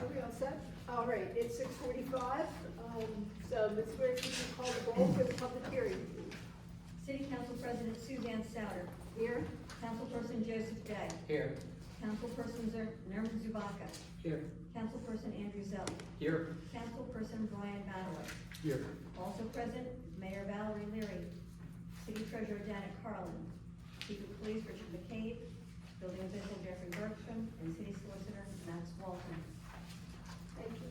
Are we all set? All right, it's 6:45, so Ms. Graves, would you call the roll for the public hearing, please? City Council President Suzanne Souter. Here? Councilperson Joseph Day. Here. Councilperson Nerman Zubaka. Here. Councilperson Andrew Zell. Here. Councilperson Brian Badaway. Here. Also present, Mayor Valerie Leary. City Treasurer Janet Carlin. Chief of Police Richard McCabe. Building Official Jeffrey Bergstrom. And City Solicitor Max Walton. Thank you.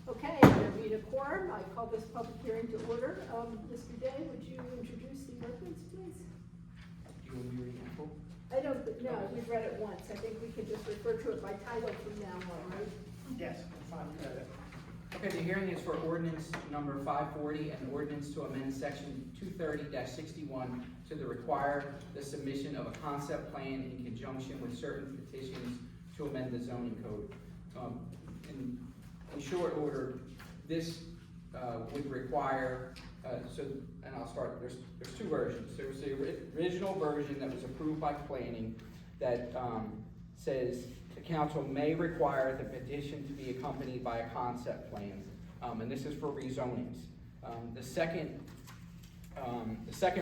Okay, there being a quorum, I call this public hearing to order. Mr. Day, would you introduce the ordinance, please? Do you want me to read it full? I don't, no, we've read it once. I think we could just refer to it by title from now on, right? Yes, I'm fine with that. Okay, the hearing is for ordinance number 540, an ordinance to amend section 230-61 to require the submission of a concept plan in conjunction with certain petitions to amend the zoning code. In short order, this would require, and I'll start, there's two versions. There's the original version that was approved by planning that says the council may require the petition to be accompanied by a concept plan, and this is for rezonings. The second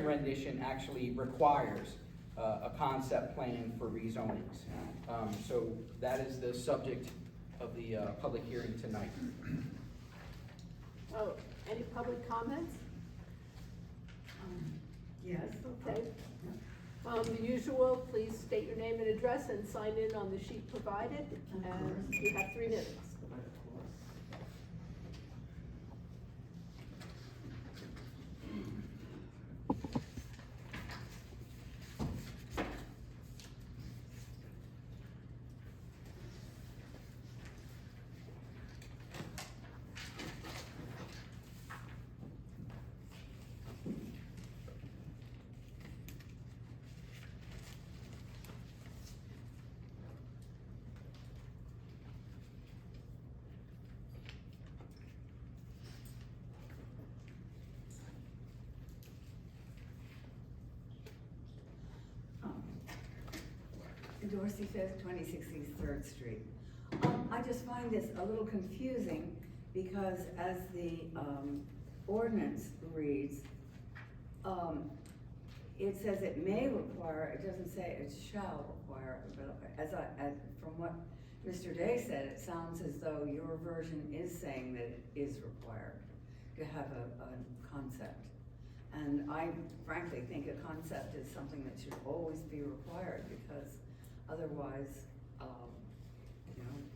rendition actually requires a concept plan for rezonings. So that is the subject of the public hearing tonight. Oh, any public comments? Yes. Okay. The usual, please state your name and address and sign in on the sheet provided, and you have 3 minutes. Dorsey 5th, 2063rd Street. I just find this a little confusing because as the ordinance reads, it says it may require, it doesn't say it shall require, but from what Mr. Day said, it sounds as though your version is saying that it is required to have a concept. And I frankly think a concept is something that should always be required because otherwise,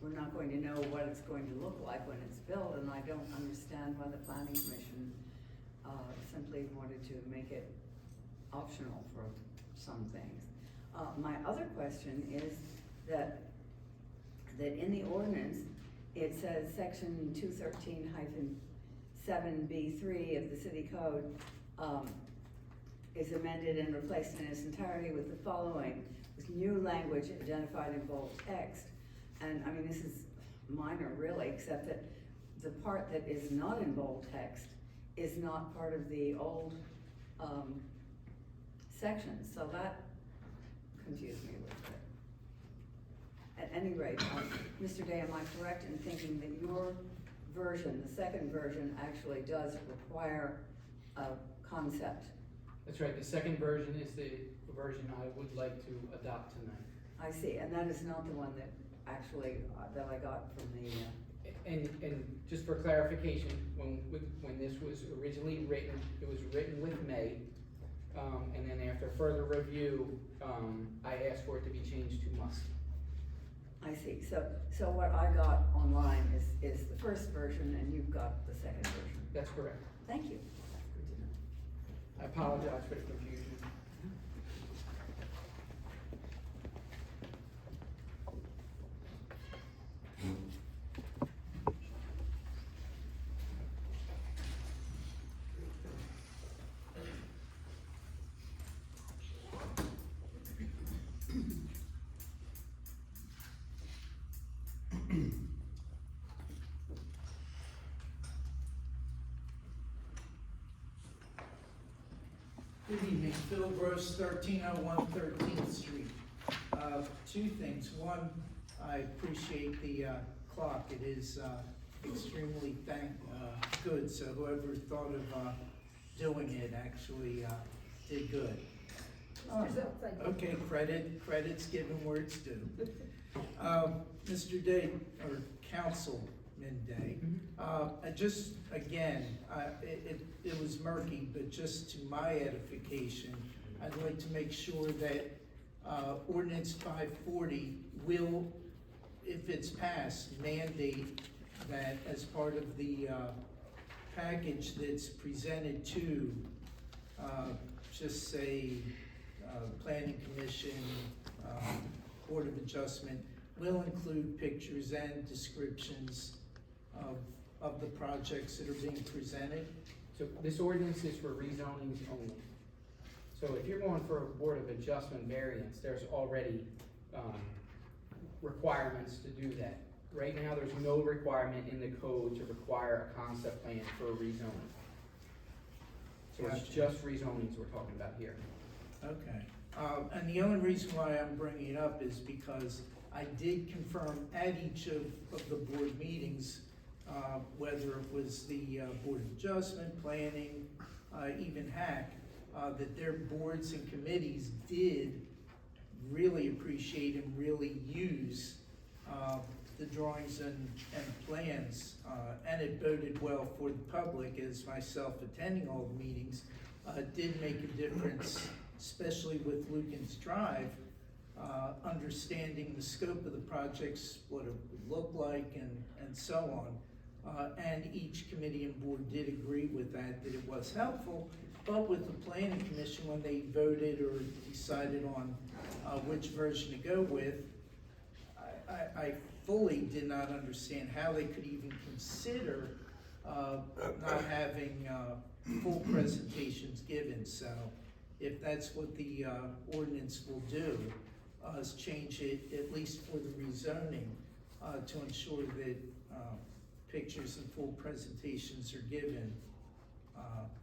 we're not going to know what it's going to look like when it's built, and I don't understand why the Planning Commission simply wanted to make it optional for some things. My other question is that in the ordinance, it says section 213-7B3 of the city code is amended and replaced in its entirety with the following: with new language identified in bold text. And I mean, this is minor really, except that the part that is not in bold text is not part of the old section, so that confused me a little bit. At any rate, Mr. Day, am I correct in thinking that your version, the second version, actually does require a concept? That's right, the second version is the version I would like to adopt tonight. I see, and that is not the one that actually, that I got from the, And just for clarification, when this was originally written, it was written with may, and then after further review, I asked for it to be changed to must. I see, so what I got online is the first version and you've got the second version. That's correct. Thank you. Good to know. I apologize for the confusion. Good evening, Phil Gross, 1301 13th Street. Two things. One, I appreciate the clock. It is extremely good, so whoever thought of doing it actually did good. Mr. Zoll, thank you. Okay, credit's given where it's due. Mr. Day, or Councilman Day, I just, again, it was murky, but just to my edification, I'd like to make sure that ordinance 540 will, if it's passed, mandate that as part of the package that's presented to, just say, Planning Commission, Board of Adjustment, will include pictures and descriptions of the projects that are being presented. So this ordinance is for rezonings only. So if you're going for a Board of Adjustment variance, there's already, requirements to do that. Right now, there's no requirement in the code to require a concept plan for a rezoning. So it's Gotcha. just rezonings we're talking about here. Okay, and the only reason why I'm bringing it up is because I did confirm at each of the board meetings, whether it was the Board of Adjustment, Planning, even HAC, that their boards and committees did really appreciate and really use the drawings and plans, and it boded well for the public, as myself attending all the meetings did make a difference, especially with Lucan's Drive, understanding the scope of the projects, what it would look like, and so on. And each committee and board did agree with that it was helpful. But with the Planning Commission, when they voted or decided on which version to go with, I fully did not understand how they could even consider not having full presentations given. So if that's what the ordinance will do, is change it, at least for the rezoning, to ensure that pictures and full presentations are given.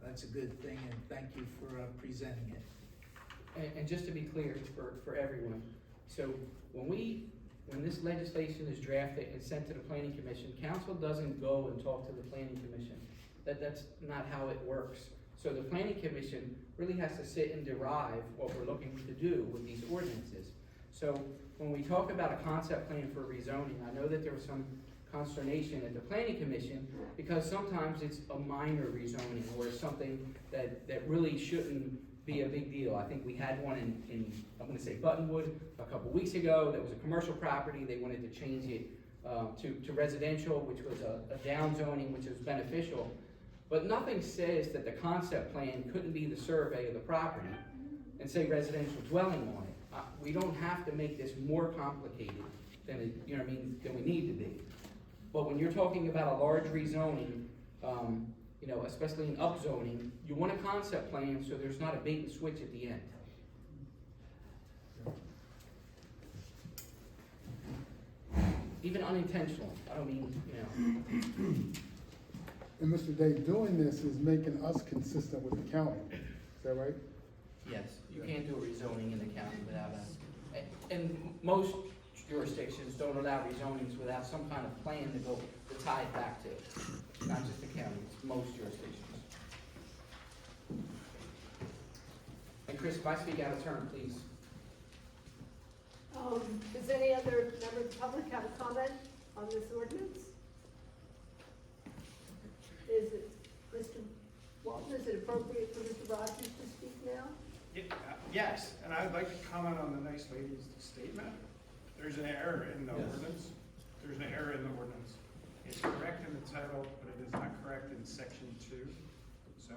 That's a good thing, and thank you for presenting it. And just to be clear for everyone, so when this legislation is drafted and sent to the Planning Commission, council doesn't go and talk to the Planning Commission. That's not how it works. So the Planning Commission really has to sit and derive what we're looking to do with these ordinances. So when we talk about a concept plan for rezoning, I know that there was some consternation at the Planning Commission because sometimes it's a minor rezoning or it's something that really shouldn't be a big deal. I think we had one in I'm gonna say Buttonwood a couple weeks ago. That was a commercial property. They wanted to change it to residential, which was a down zoning, which is beneficial. But nothing says that the concept plan couldn't be the survey of the property and say residential dwelling on it. We don't have to make this more complicated than it, you know what I mean, than we need to be. But when you're talking about a large rezoning, you know, especially in upzoning, you want a concept plan so there's not a bait and switch at the end. Even unintentional, I don't mean, you know. And Mr. Day, doing this is making us consistent with the county, is that right? Yes, you can't do a rezoning in the county without and most jurisdictions don't allow rezonings without some kind of plan to tie it back to. Not just the county, it's most jurisdictions. And Chris, if I speak out of turn, please. Does any other member of the public have a comment on this ordinance? Is it, Mr. Walton, is it appropriate for Mr. Rogers to speak now? Yes, and I'd like to comment on the nice lady's statement. There's an error in the ordinance. There's an error in the ordinance. It's correct in the title, but it is not correct in section 2. So,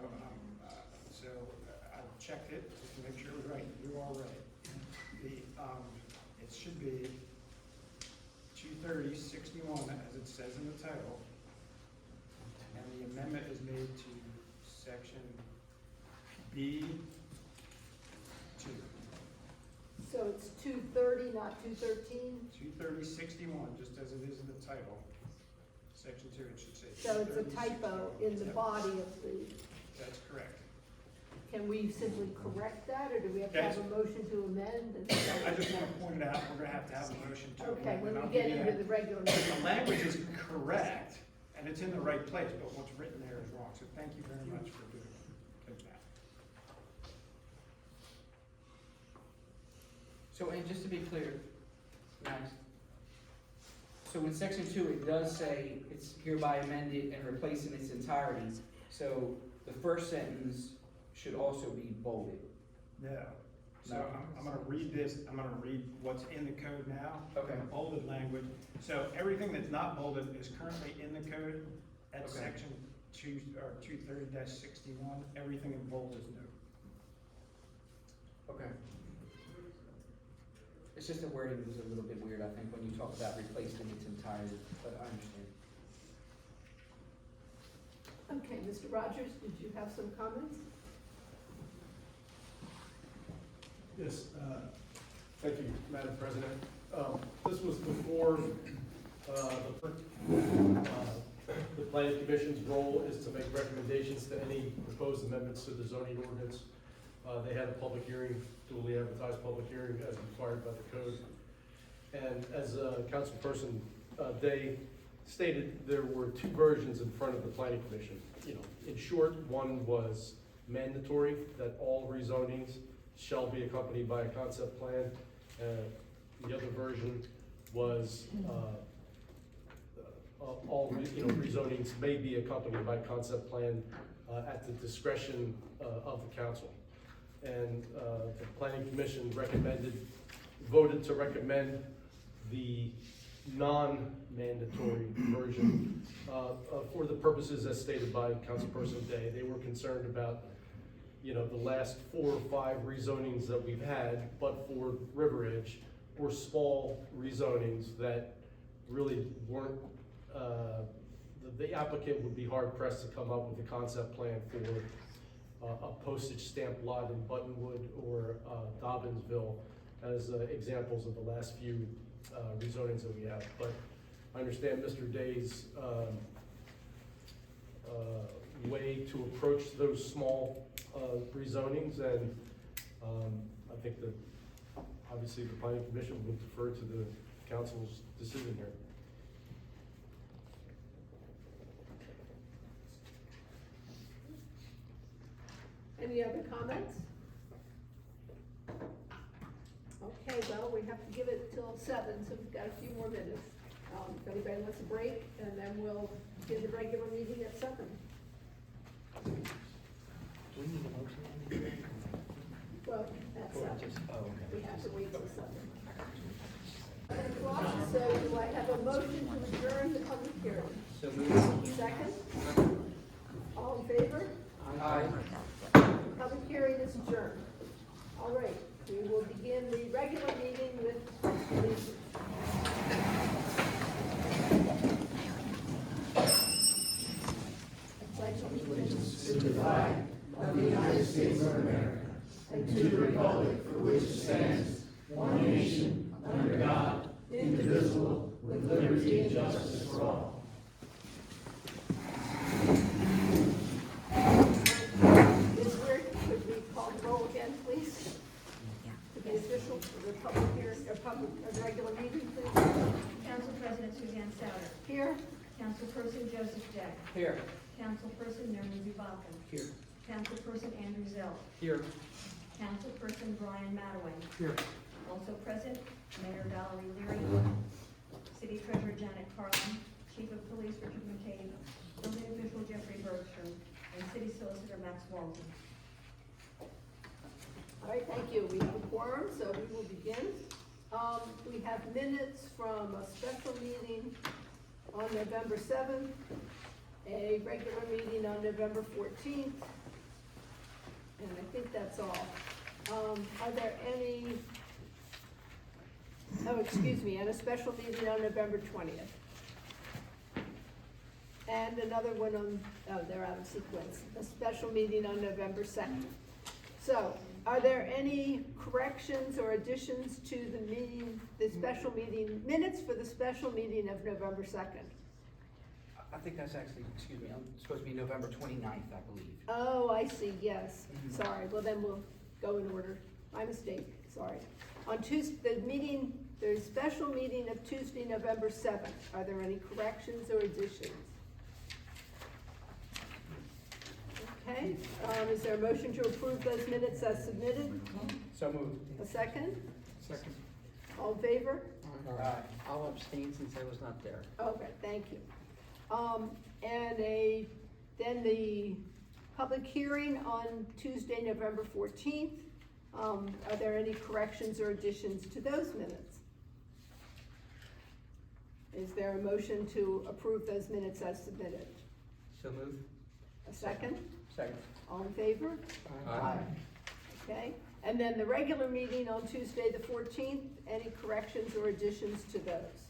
I've checked it just to make sure we're right. You are right. It should be 230-61 as it says in the title, and the amendment is made to section B2. So it's 230, not 213? 230-61, just as it is in the title. Section 2, it should say. So it's a 230-61. typo in the Yep, body of the, That's correct. can we simply correct that, or do we have to have a motion to amend? I just want to point it out, we're gonna have to have a motion to amend. Okay, when and I'll we get give you into that. the regular The meeting. language is correct, and it's in the right place, but what's written there is wrong, so thank you very much for doing that. So, and just to be clear, Max, so in section 2, it does say it's hereby amended and replaced in its entirety. So the first sentence should also be bolded. No. So No. I'm gonna read this, I'm gonna read what's in the code now. Okay. In bolded language. So everything that's not bolded is currently in the code at Okay. section 230-61. Everything in bold is new. Okay. It's just the wording was a little bit weird, I think, when you talk about replaced in its entirety, but I understand. Okay, Mr. Rogers, did you have some comments? Yes, thank you, Madam President. This was before, the planning commission's role is to make recommendations to any proposed amendments to the zoning ordinance. They had a public hearing, duly advertised public hearing as required by the code. And as Councilperson Day stated, there were two versions in front of the planning commission. You know, in short, one was mandatory, that all rezonings shall be accompanied by a concept plan. The other version was, all rezonings may be accompanied by concept plan at the discretion of the council. And the planning commission voted to recommend the non-mandatory version for the purposes as stated by Councilperson Day. They were concerned about, the last 4 or 5 rezonings that we've had, but for River Edge, were small rezonings that really weren't, the applicant would be hard pressed to come up with a concept plan for a postage stamp lot in Buttonwood or Dobbinsville as examples of the last few rezonings that we have. But I understand Mr. Day's way to approach those small rezonings, and I think that obviously the planning commission will defer to the council's decision here. Any other comments? Okay, well, we have to give it till 7, so we've got a few more minutes. If anybody wants a break, and then we'll get the regular meeting at 7. Do we need a motion on this? Well, that's 7. Oh, okay. We have to wait till 7. 7 o'clock, so do I have a motion to adjourn the public hearing? So moved. Second? All in favor? Aye. Public hearing is adjourned. All right, we will begin the regular meeting with the pledge allegiance to the flag of the United States of America and to the republic for which it stands, one nation, under God, indivisible, with liberty and justice for all. Could we call the roll again, please? To the official, the public hearing, regular meeting, please. Council President Suzanne Souter. Here, Councilperson Joseph Day. Here. Councilperson Nerman Dubapkin. Here. Councilperson Andrew Zell. Here. Councilperson Brian Mataway. Here. Also present, Mayor Valerie Leary. City Treasurer Janet Carlin. Chief of Police Richard McCabe. Building Official Jeffrey Bergstrom. And City Solicitor Max Walton. all right, thank you. We have a quorum, so we will begin. We have minutes from a special meeting on November 7th, a regular meeting on November 14th, and I think that's all. Are there any, and a special meeting on November 20th. And another one on, they're out of sequence, a special meeting on November 2nd. So, are there any corrections or additions to the meeting, the special meeting, minutes for the special meeting of November 2nd? I think that's actually, excuse me, I'm supposed to be November 29th, I believe. Oh, I see, yes, Mhm. sorry, well then we'll go in order, my mistake, sorry. On Tuesday, the meeting, there's a special meeting of Tuesday, November 7th, are there any corrections or additions? Okay, is there a motion to approve those minutes as submitted? So moved. A second? Second. All in favor? Aye. I'll abstain since I was not there. Okay, thank you. Then the public hearing on Tuesday, November 14th. Are there any corrections or additions to those minutes? Is there a motion to approve those minutes as submitted? So moved. A second? Second. All in favor? Aye. Okay, and then the regular meeting on Tuesday, the 14th, any corrections or additions to those?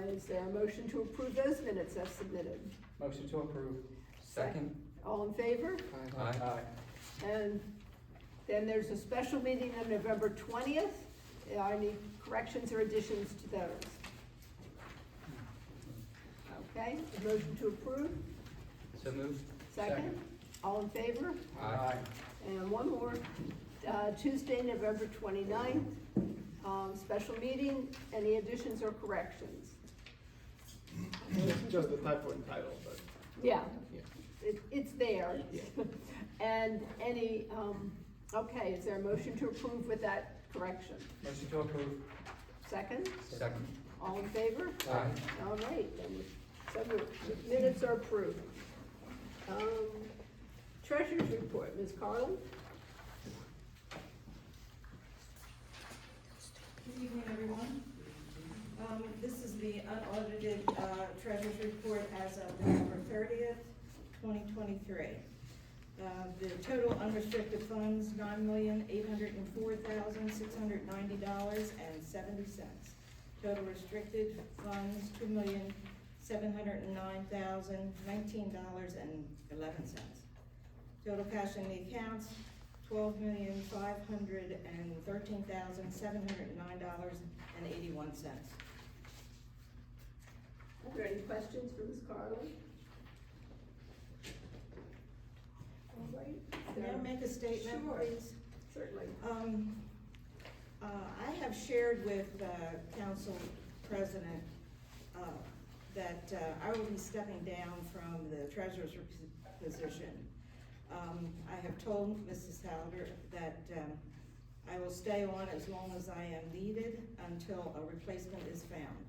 Is there a motion to approve those minutes as submitted? Motion to approve. Second. All in favor? Aye. And then there's a special meeting on November 20th. Any corrections or additions to those? Okay, a motion to approve? So moved. Second. All in favor? Aye. And one more, Tuesday, November 29th, special meeting, any additions or corrections? Just the typo in title, but. Yeah, Yeah. it's there. And any, okay, is there a motion to approve with that correction? Motion to approve. Second, Second. all in favor? Aye. All right, then, so the minutes are approved. Treasurer's report, Ms. Carlin? Good evening, everyone. This is the unaudited treasurer's report as of November 30th, 2023. The total unrestricted funds, $9,804,690.70. Total restricted funds, $2,709,019.11. Total cash in the accounts, $12,513,709.81. Are there any questions for Ms. Carlin? All right. May I make a statement, Sure. please? Certainly. I have shared with Council President that I will be stepping down from the treasurer's position. I have told Mrs. Halder that I will stay on as long as I am needed until a replacement is found.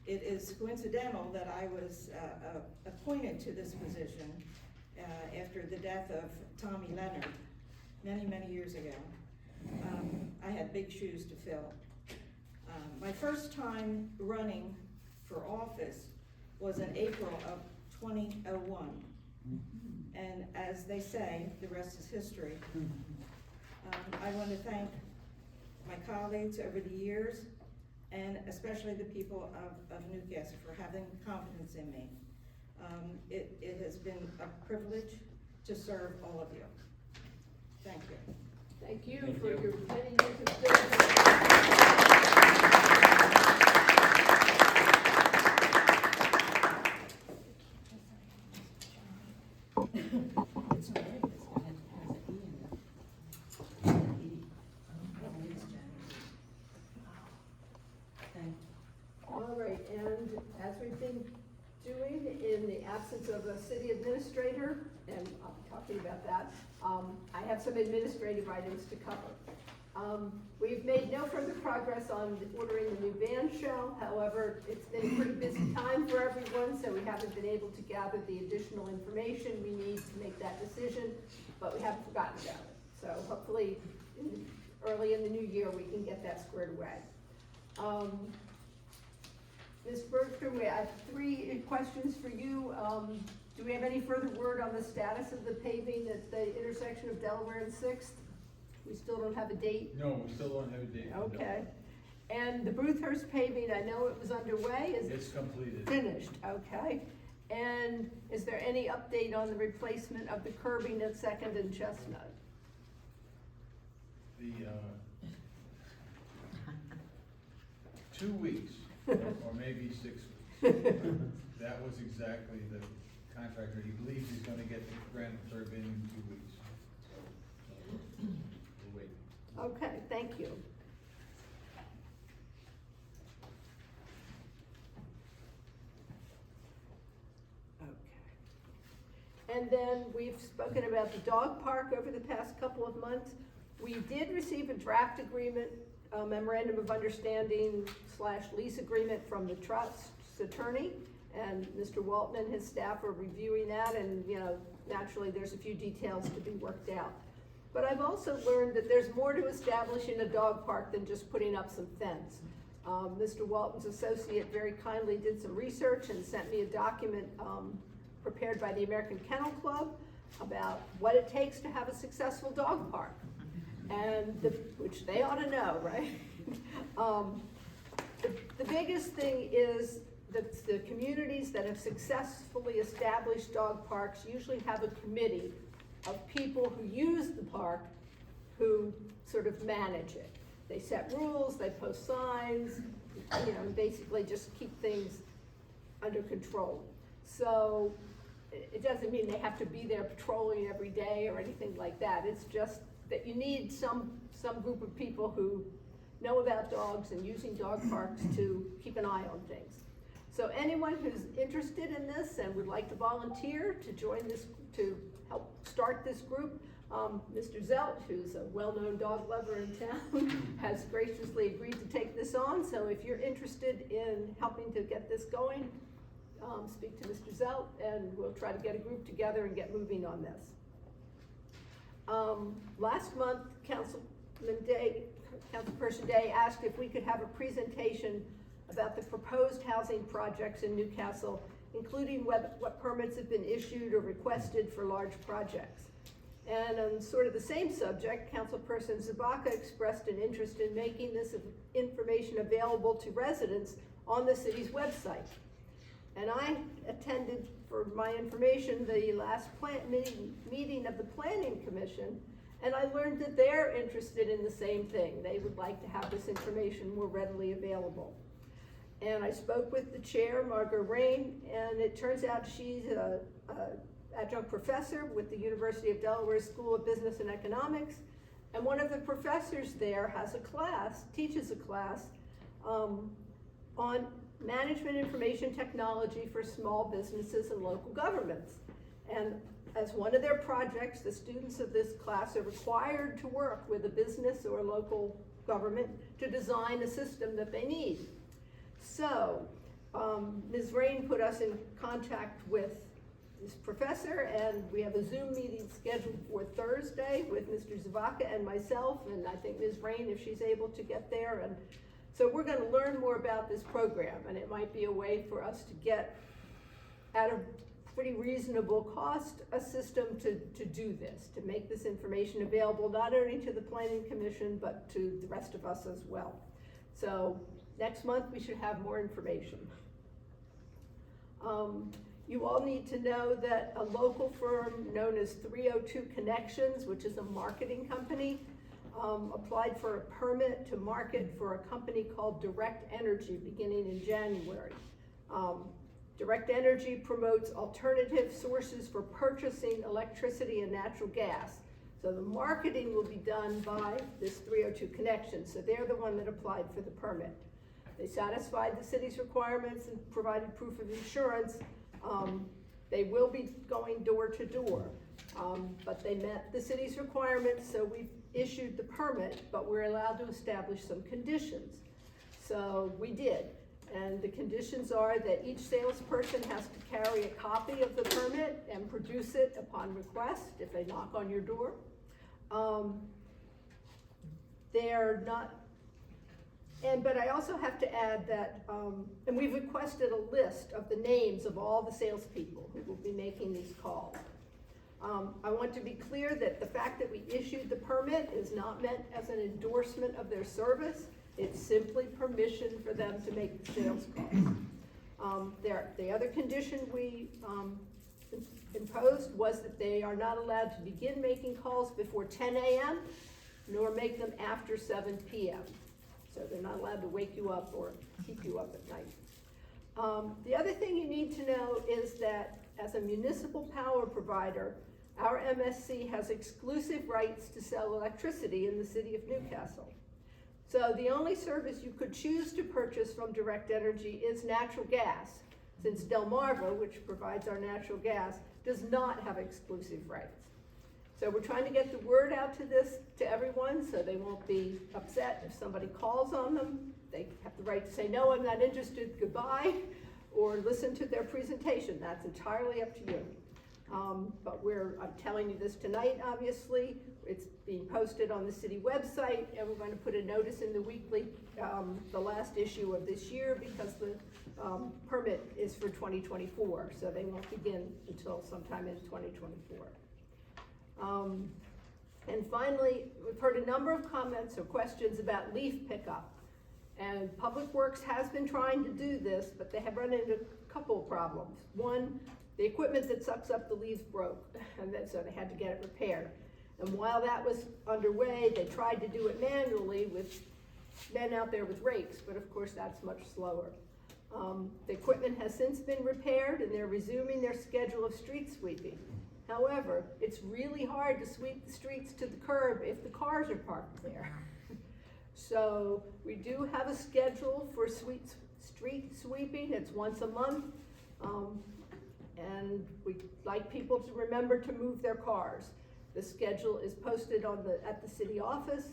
It is coincidental that I was appointed to this position after the death of Tommy Leonard many, many years ago. I had big shoes to fill. My first time running for office was in April of 2001. And as they say, the rest is history. I want to thank my colleagues over the years, and especially the people of Newcastle for having confidence in me. It has been a privilege to serve all of you. Thank you. Thank you Thank for you. your many years of service. All right, and as we've been doing in the absence of a city administrator, and I'll be talking about that, I have some administrative items to cover. We've made no further progress on ordering the new band shell. However, it's been a pretty busy time for everyone, so we haven't been able to gather the additional information we need to make that decision, but we haven't forgotten about it. So hopefully, early in the new year, we can get that squared away. Ms. Bergstrom, we have 3 questions for you. Do we have any further word on the status of the paving at the intersection of Delaware and Sixth? We still don't have a date? No, we still don't have a date. Okay. And the Bruthurst paving, I know it was underway, is it It's completed. finished? Okay. And is there any update on the replacement of the curbing at Second and Chestnut? The, 2 weeks, or maybe 6 weeks. That was exactly the contractor, he believes he's gonna get the granite curb in 2 weeks. So, we'll wait. Okay, thank you. Okay. And then we've spoken about the dog park over the past couple of months. We did receive a draft agreement, memorandum of understanding / lease agreement from the trust's attorney. And Mr. Walton and his staff are reviewing that, and, you know, naturally, there's a few details to be worked out. But I've also learned that there's more to establishing a dog park than just putting up some fence. Mr. Walton's associate very kindly did some research and sent me a document prepared by the American Kennel Club about what it takes to have a successful dog park, and which they ought to know, right? The biggest thing is that the communities that have successfully established dog parks usually have a committee of people who use the park who sort of manage it. They set rules, they post signs, you know, basically just keep things under control. So it doesn't mean they have to be there patrolling every day or anything like that. It's just that you need some group of people who know about dogs and using dog parks to keep an eye on things. So anyone who's interested in this and would like to volunteer to join this, to help start this group, Mr. Zelt, who's a well-known dog lover in town, has graciously agreed to take this on. So if you're interested in helping to get this going, speak to Mr. Zelt, and we'll try to get a group together and get moving on this. Last month, Councilperson Day asked if we could have a presentation about the proposed housing projects in Newcastle, including what permits have been issued or requested for large projects. And on sort of the same subject, Councilperson Zabaka expressed an interest in making this information available to residents on the city's website. And I attended, for my information, the last meeting of the Planning Commission, and I learned that they're interested in the same thing. They would like to have this information more readily available. And I spoke with the chair, Margot Rain, and it turns out she's a adjunct professor with the University of Delaware School of Business and Economics. And one of the professors there teaches a class on management information technology for small businesses and local governments. And as one of their projects, the students of this class are required to work with a business or local government to design a system that they need. So, Ms. Rain put us in contact with this professor, and we have a Zoom meeting scheduled for Thursday with Mr. Zabaka and myself, and I think Ms. Rain, if she's able to get there. And so we're going to learn more about this program, and it might be a way for us to get, at a pretty reasonable cost, a system to do this, to make this information available not only to the Planning Commission, but to the rest of us as well. So next month we should have more information. You all need to know that a local firm known as 302 Connections, which is a marketing company, applied for a permit to market for a company called Direct Energy beginning in January. Direct Energy promotes alternative sources for purchasing electricity and natural gas. So the marketing will be done by this 302 Connections, so they're the one that applied for the permit. They satisfied the city's requirements and provided proof of insurance. They will be going door to door, but they met the city's requirements, so we've issued the permit, but we're allowed to establish some conditions. So we did, and the conditions are that each salesperson has to carry a copy of the permit and produce it upon request if they knock on your door. But I also have to add that, and we've requested a list of the names of all the salespeople who will be making these calls. I want to be clear that the fact that we issued the permit is not meant as an endorsement of their service. It's simply permission for them to make the sales calls. The other condition we imposed was that they are not allowed to begin making calls before 10 a.m. nor make them after 7 p.m. So they're not allowed to wake you up or keep you up at night. The other thing you need to know is that as a municipal power provider, our MSC has exclusive rights to sell electricity in the city of Newcastle. So the only service you could choose to purchase from Direct Energy is natural gas, since Delmarva, which provides our natural gas, does not have exclusive rights. So we're trying to get the word out to everyone, so they won't be upset if somebody calls on them. They have the right to say, no, I'm not interested, goodbye, or listen to their presentation. That's entirely up to you. But I'm telling you this tonight, obviously. It's being posted on the city website, and we're going to put a notice in the weekly, the last issue of this year, because the permit is for 2024, so they won't begin until sometime in 2024. And finally, we've heard a number of comments or questions about leaf pickup. And Public Works has been trying to do this, but they have run into a couple of problems. One, the equipment that sucks up the leaves broke, and so they had to get it repaired. And while that was underway, they tried to do it manually with men out there with rakes, but of course that's much slower. The equipment has since been repaired, and they're resuming their schedule of street sweeping. However, it's really hard to sweep the streets to the curb if the cars are parked there. So we do have a schedule for street sweeping. It's once a month. And we'd like people to remember to move their cars. The schedule is posted at the city office.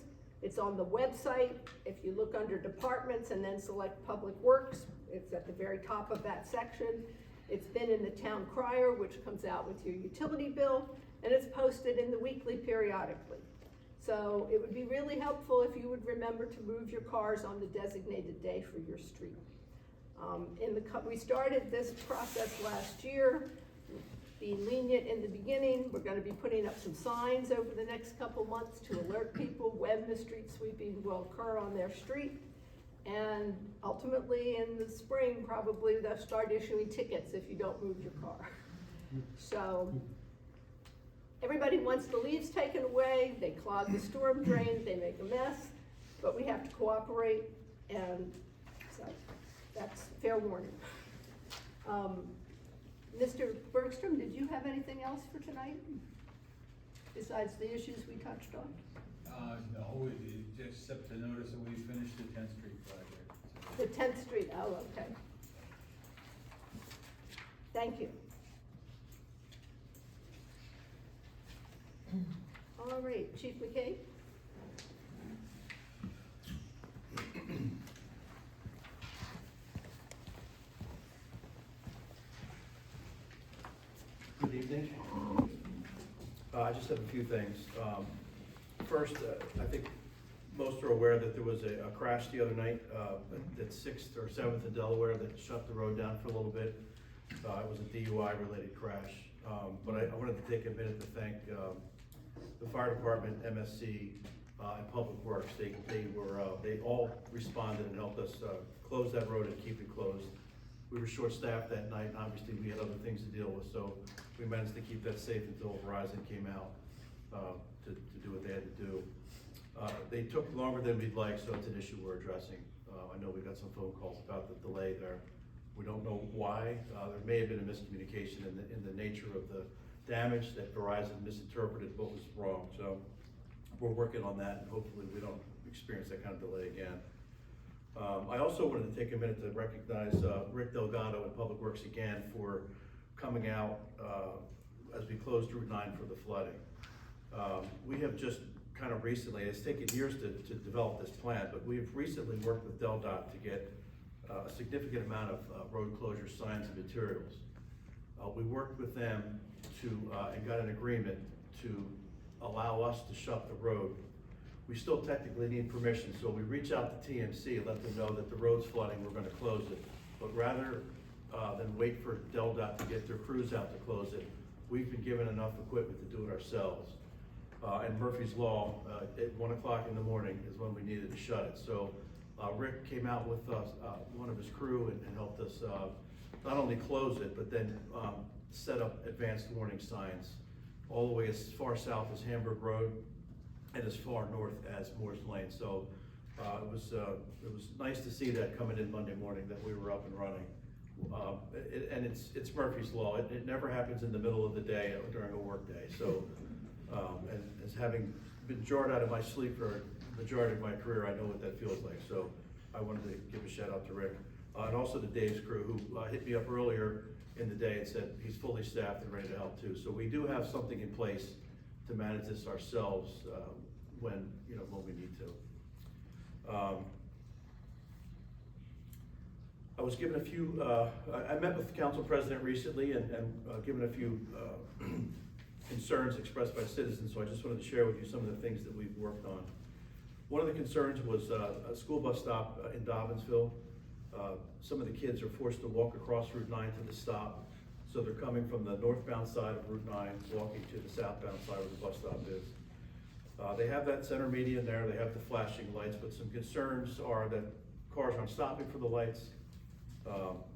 It's on the website. If you look under departments and then select Public Works, it's at the very top of that section. It's been in the town crier, which comes out with your utility bill, and it's posted in the weekly periodically. So it would be really helpful if you would remember to move your cars on the designated day for your street. We started this process last year, being lenient in the beginning. We're going to be putting up some signs over the next couple months to alert people when the street sweeping will occur on their street. And ultimately in the spring, probably they'll start issuing tickets if you don't move your car. So everybody wants the leaves taken away, they clog the storm drains, they make a mess, but we have to cooperate, and so that's fair warning. Mr. Bergstrom, did you have anything else for tonight? Besides the issues we touched on? No, except to notice that we finished the 10th Street project. The 10th Street, oh, okay. Thank you. All right, Chief McKay? Good evening. I just have a few things. First, I think most are aware that there was a crash the other night at 6th or 7th in Delaware that shut the road down for a little bit. It was a DUI-related crash. But I wanted to take a minute to thank the fire department, MSC, and Public Works. They all responded and helped us close that road and keep it closed. We were short-staffed that night, and obviously we had other things to deal with, so we managed to keep that safe until Verizon came out to do what they had to do. They took longer than we'd like, so it's an issue we're addressing. I know we got some phone calls about the delay there. We don't know why. There may have been a miscommunication in the nature of the damage that Verizon misinterpreted what was wrong. So we're working on that, and hopefully we don't experience that kind of delay again. I also wanted to take a minute to recognize Rick Delgado and Public Works again for coming out as we closed Route 9 for the flooding. We have just kind of recently, it's taken years to develop this plan, but we've recently worked with DelDOT to get a significant amount of road closure signs and materials. We worked with them and got an agreement to allow us to shut the road. We still technically need permission, so we reach out to TMC and let them know that the road's flooding, we're gonna close it. But rather than wait for DelDOT to get their crews out to close it, we've been given enough equipment to do it ourselves. And Murphy's Law, at 1 o'clock in the morning is when we needed to shut it. So Rick came out with one of his crew and helped us not only close it, but then set up advanced warning signs all the way as far south as Hamburg Road and as far north as Moore's Lane. So It was nice to see that coming in Monday morning, that we were up and running. And it's Murphy's Law, it never happens in the middle of the day or during a work day, so, and as having been jarred out of my sleep for the majority of my career, I know what that feels like, so I wanted to give a shout out to Rick. And also to Dave's crew, who hit me up earlier in the day and said he's fully staffed and ready to help too. So we do have something in place to manage this ourselves, when we need to. I was given a few, I met with the council president recently and given a few concerns expressed by citizens, so I just wanted to share with you some of the things that we've worked on. One of the concerns was a school bus stop in Dobbinsville. Some of the kids are forced to walk across Route 9 to the stop, so they're coming from the northbound side of Route 9, walking to the southbound side where the bus stop is. They have that center median there, they have the flashing lights, but some concerns are that cars aren't stopping for the lights,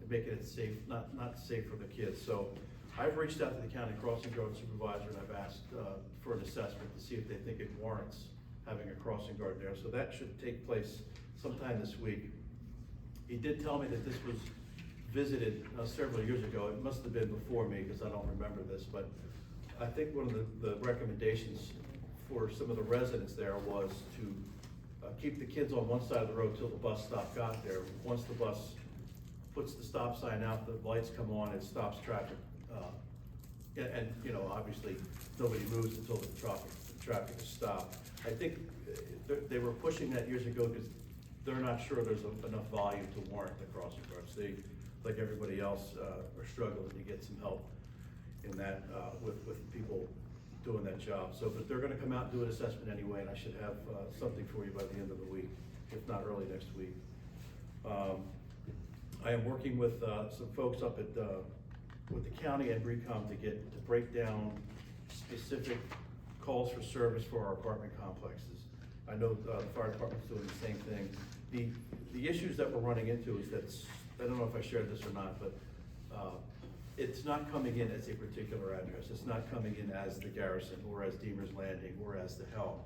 making it safe, not safe for the kids. So I've reached out to the county crossing guard supervisor and I've asked for an assessment to see if they think it warrants having a crossing guard there. So that should take place sometime this week. He did tell me that this was visited several years ago. It must have been before me because I don't remember this, but I think one of the recommendations for some of the residents there was to keep the kids on one side of the road till the bus stop got there. Once the bus puts the stop sign out, the lights come on, it stops traffic. And obviously nobody moves until the traffic is stopped. I think they were pushing that years ago because they're not sure there's enough volume to warrant the crossing guards. They, like everybody else, are struggling to get some help in that with people doing that job. So, but they're gonna come out and do an assessment anyway, and I should have something for you by the end of the week, if not early next week. I am working with some folks up at with the county and BRECOM to break down specific calls for service for our apartment complexes. I know the fire department's doing the same thing. The issues that we're running into is that, I don't know if I shared this or not, but it's not coming in as a particular address. It's not coming in as the Garrison or as Deemer's Landing or as the Helm.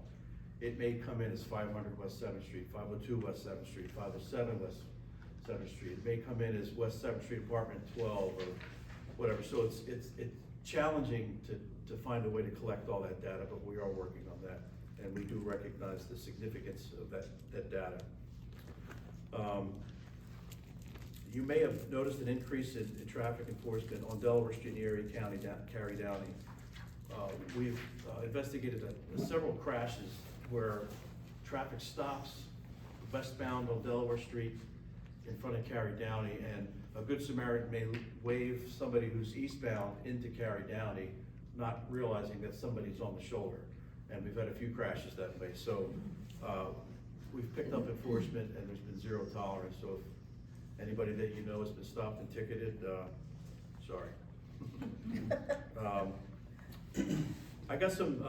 It may come in as 500 West 7th Street, 502 West 7th Street, 507 West 7th Street. It may come in as West 7th Street Apartment 12 or whatever. So it's challenging to find a way to collect all that data, but we are working on that. And we do recognize the significance of that data. You may have noticed an increase in traffic enforcement on Delaware Street in Erie County, Cary Downey. We've investigated several crashes where traffic stops westbound on Delaware Street in front of Cary Downey, and a Good Samaritan may wave somebody who's eastbound into Cary Downey, not realizing that somebody's on the shoulder. And we've had a few crashes that way. So we've picked up enforcement and there's been zero tolerance. So if anybody that you know has been stopped and ticketed, sorry. I got some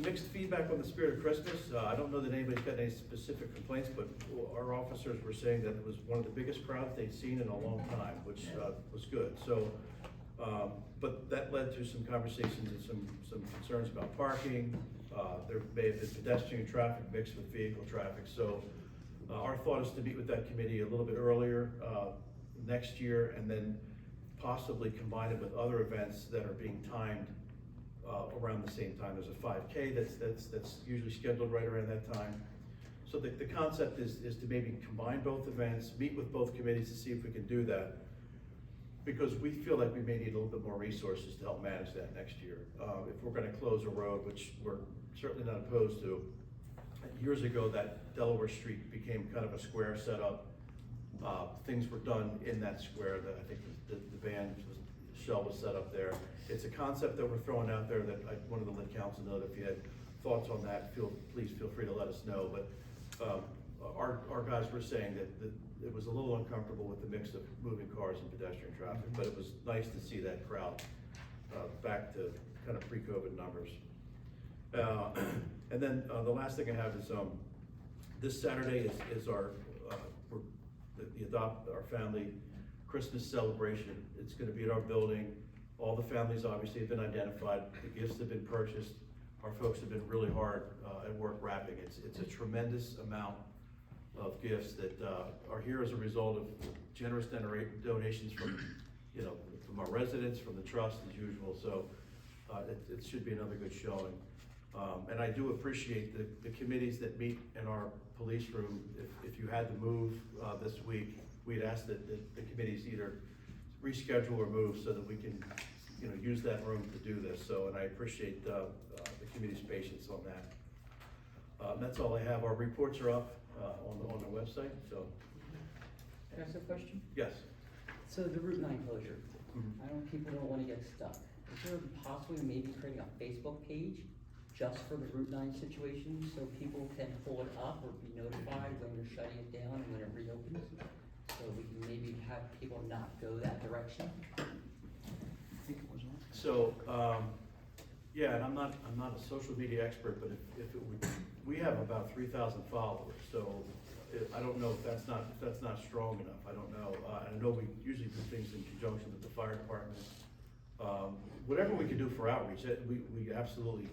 mixed feedback on the Spirit of Christmas. I don't know that anybody's got any specific complaints, but our officers were saying that it was one of the biggest crowds they'd seen in a long time, which was good. So, but that led to some conversations and some concerns about parking. There may have been pedestrian traffic mixed with vehicle traffic. So our thought is to meet with that committee a little bit earlier next year, and then possibly combine it with other events that are being timed around the same time. There's a 5K that's usually scheduled right around that time. So the concept is to maybe combine both events, meet with both committees to see if we can do that, because we feel like we may need a little bit more resources to help manage that next year. If we're gonna close a road, which we're certainly not opposed to. Years ago, that Delaware Street became kind of a square setup. Things were done in that square. That I think the van shell was set up there. It's a concept that we're throwing out there that I wanted to let council know that if you had thoughts on that, please feel free to let us know. But our guys were saying that it was a little uncomfortable with the mix of moving cars and pedestrian traffic, but it was nice to see that crowd back to kind of pre-COVID numbers. And then the last thing I have is this Saturday is our the Adopt Our Family Christmas celebration. It's going to be at our building. All the families obviously have been identified. The gifts have been purchased. Our folks have been really hard at work wrapping. It's a tremendous amount of gifts that, are here as a result of generous donations from, you know, from our residents, from the trust as usual, so, it should be another good showing. And I do appreciate the committees that meet in our police room. If you had to move, this week, we'd ask that the committees either reschedule or move so that we can, you know, use that room to do this, so, and I appreciate, the committee's patience on that. That's all I have. Our reports are up, on the website, so, Can I ask a question? yes. So the Route 9 closure, Mhm. I know people don't wanna get stuck. Is there possibly maybe creating a Facebook page just for the Route 9 situation, so people can pull it up or be notified when you're shutting it down and when it reopens? So we can maybe have people not go that direction? I think it was on. So, yeah, and I'm not a social media expert, but if it would, we have about 3,000 followers, so I don't know if that's not strong enough, I don't know. I know we usually do things in conjunction with the fire department. Whatever we can do for outreach, we absolutely,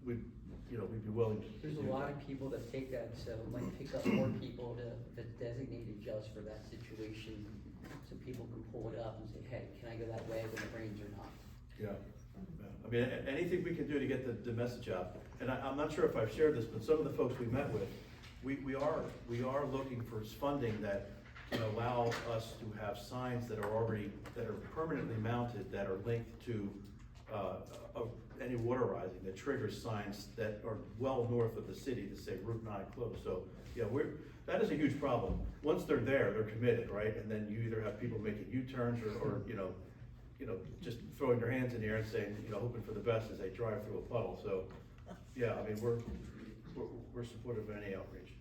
we'd be willing to do. There's a lot of people that take that, so it might pick up more people that's designated just for that situation, so people can pull it up and say, hey, can I go that way when it rains or not? Yeah, I mean, anything we can do to get the message out, and I'm not sure if I've shared this, but some of the folks we met with, we are looking for funding that can allow us to have signs that are permanently mounted, that are linked to, any water rising, that triggers signs that are well north of the city to say Route 9 closed, so, yeah, that is a huge problem. Once they're there, they're committed, right, and then you either have people making U-turns or just throwing their hands in the air and saying, hoping for the best as they drive through a puddle, so, yeah, I mean, we're supportive of any outreach.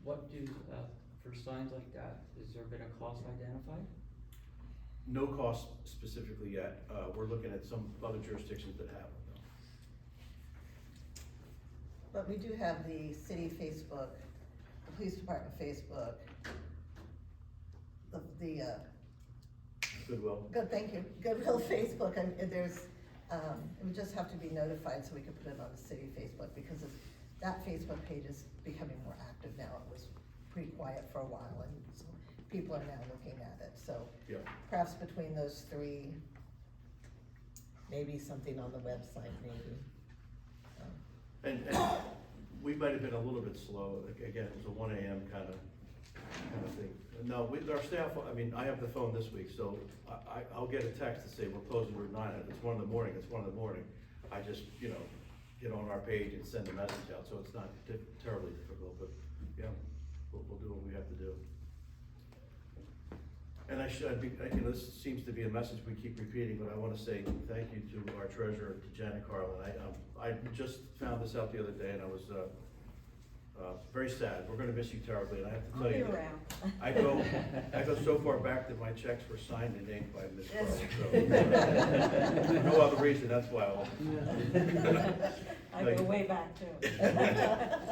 What do, for signs like that, has there been a cost identified? No cost specifically yet, we're looking at some other jurisdictions that have them, But we do have the city Facebook, the police department Facebook, the Goodwill. Good, thank you, Goodwill Facebook, and there's, it would just have to be notified so we could put it on the city Facebook, because that Facebook page is becoming more active now. It was pretty quiet for a while, and so people are now looking at it, so. Yeah. Perhaps between those three, maybe something on the website, maybe. And we might have been a little bit slow, again, it was a 1 AM kind of thing. No, our staff, I mean, I have the phone this week, so I'll get a text to say we're closing Route 9, it's 1 in the morning, I just, get on our page and send a message out, so it's not terribly difficult, but, yeah, we'll do what we have to do. And this seems to be a message we keep repeating, but I wanna say thank you to our treasurer, to Janet Carlin. I just found this out the other day, and I was, very sad. We're gonna miss you terribly, and I have to tell you. I'll be around. I go so far back that my checks were signed and inked by Ms. Carlin, so. For no other reason, that's why I go way back too.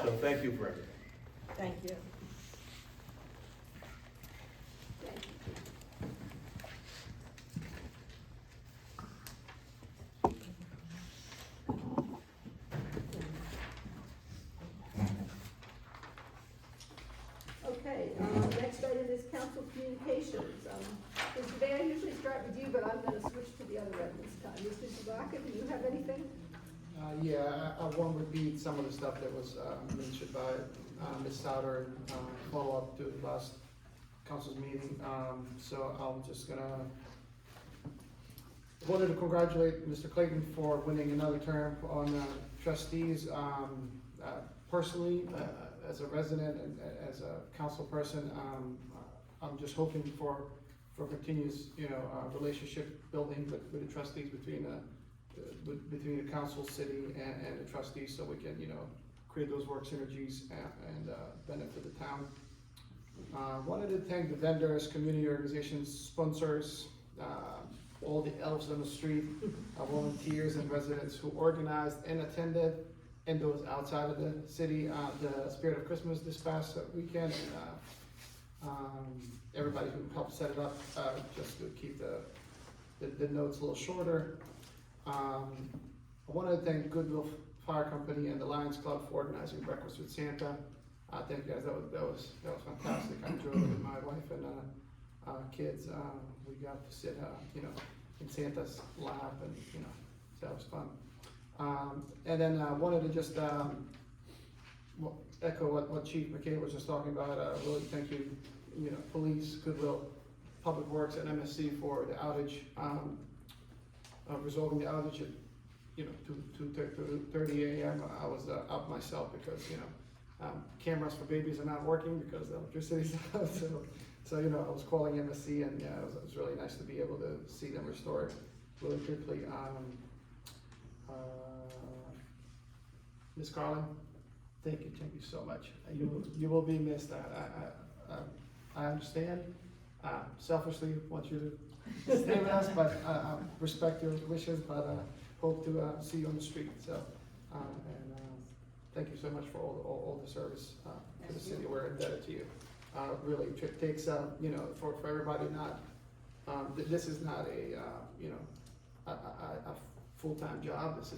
So thank you for everything. Thank you. Okay, next item is council communications. Mr. Day, I usually start with you, but I'm gonna switch to the other end this time. Mr. Zabaka, do you have anything? Yeah, one would be some of the stuff that was mentioned by Ms. Souter, follow up to last council's meeting. So I'm just wanted to congratulate Mr. Clayton for winning another term on trustees. Personally, as a resident and as a council person, I'm just hoping for continuous, relationship building with the trustees between the council, city, and the trustees, so we can, create those work synergies and benefit the town. Wanted to thank the vendors, community organizations, sponsors, all the elves on the street, volunteers and residents who organized and attended, and those outside of the city, the Spirit of Christmas this past weekend, and everybody who helped set it up, just to keep the notes a little shorter. I want to thank Goodwill Fire Company and the Lions Club for organizing Breakfast with Santa. Thank you guys, that was fantastic. I enjoyed it with my wife and, kids. We got to sit, in Santa's lap and, so that was fun. And then I wanted to just, echo what Chief McKay was just talking about. Really thank you, police, Goodwill, Public Works, and MSC for the outage, resolving the outage at, 2:30 a.m. I was out myself because, cameras for babies are not working because the electricity's out. So I was calling MSC, and yeah, it was really nice to be able to see them restored really quickly. Ms. Carlin, thank you so much. You will be missed. I understand. Selfishly want you to stay with us, but I respect your wishes. But hope to see you on the street. So thank you so much for all the service to the city. We're indebted to you. Really, it takes for everybody. Not this is not a full-time job. This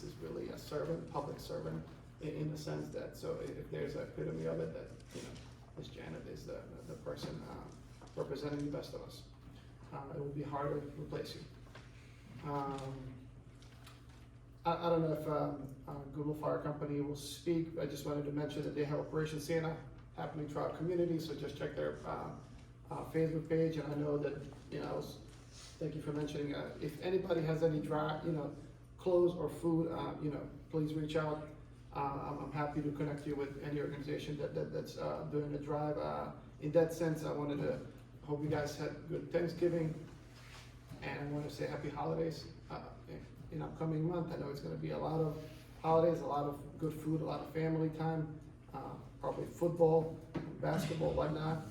is really a servant, public servant, in the sense that, so if there's an epitome of it, that Ms. Janet is the person representing the best of us. It will be hard to replace you. I don't know if Google Fire Company will speak. I just wanted to mention that they have Operation Santa happening throughout the community, so just check their Facebook page. And I know that, thank you for mentioning, if anybody has any dry, clothes or food, please reach out. I'm happy to connect you with any organization that's doing the drive. In that sense, I wanted to hope you guys had good Thanksgiving, and I want to say happy holidays in upcoming month. I know it's going to be a lot of holidays, a lot of good food, a lot of family time, probably football, basketball, whatnot.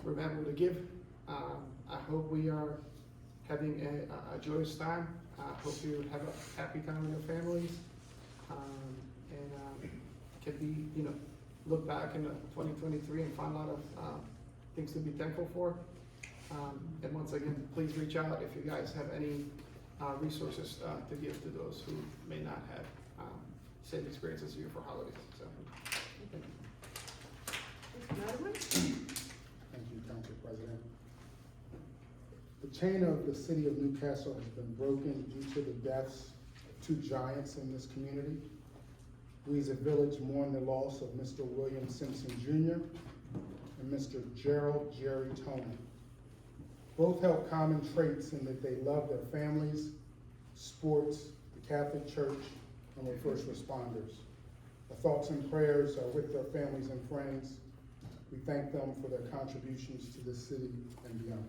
Remember to give. I hope we are having a joyous time. I hope you have a happy time with your families, and can be, look back in 2023 and find a lot of things to be thankful for. And once again, please reach out if you guys have any resources to give to those who may not have same experiences here for holidays. So, thank you. Mr. Madigan? Thank you, Council President. The chain of the city of Newcastle has been broken due to the deaths of two giants in this community. We as a village mourn the loss of Mr. William Simpson Jr. and Mr. Gerald Jerry Tony. Both held common traits in that they loved their families, sports, the Catholic Church, and were first responders. Our thoughts and prayers are with their families and friends. We thank them for their contributions to this city and beyond.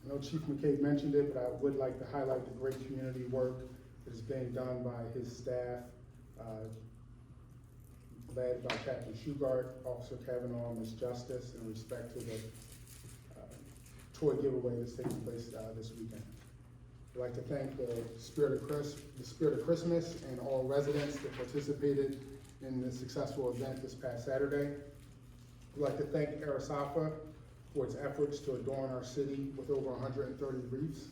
I know Chief McCabe mentioned it, but I would like to highlight the great community work that is being done by his staff, led by Captain Shugart, Officer Kavanaugh, Ms. Justice, in respect to the toy giveaway that's taking place this weekend. I'd like to thank the Spirit of Christmas and all residents that participated in this successful event this past Saturday. I'd like to thank Arisafa for its efforts to adorn our city with over 130 wreaths.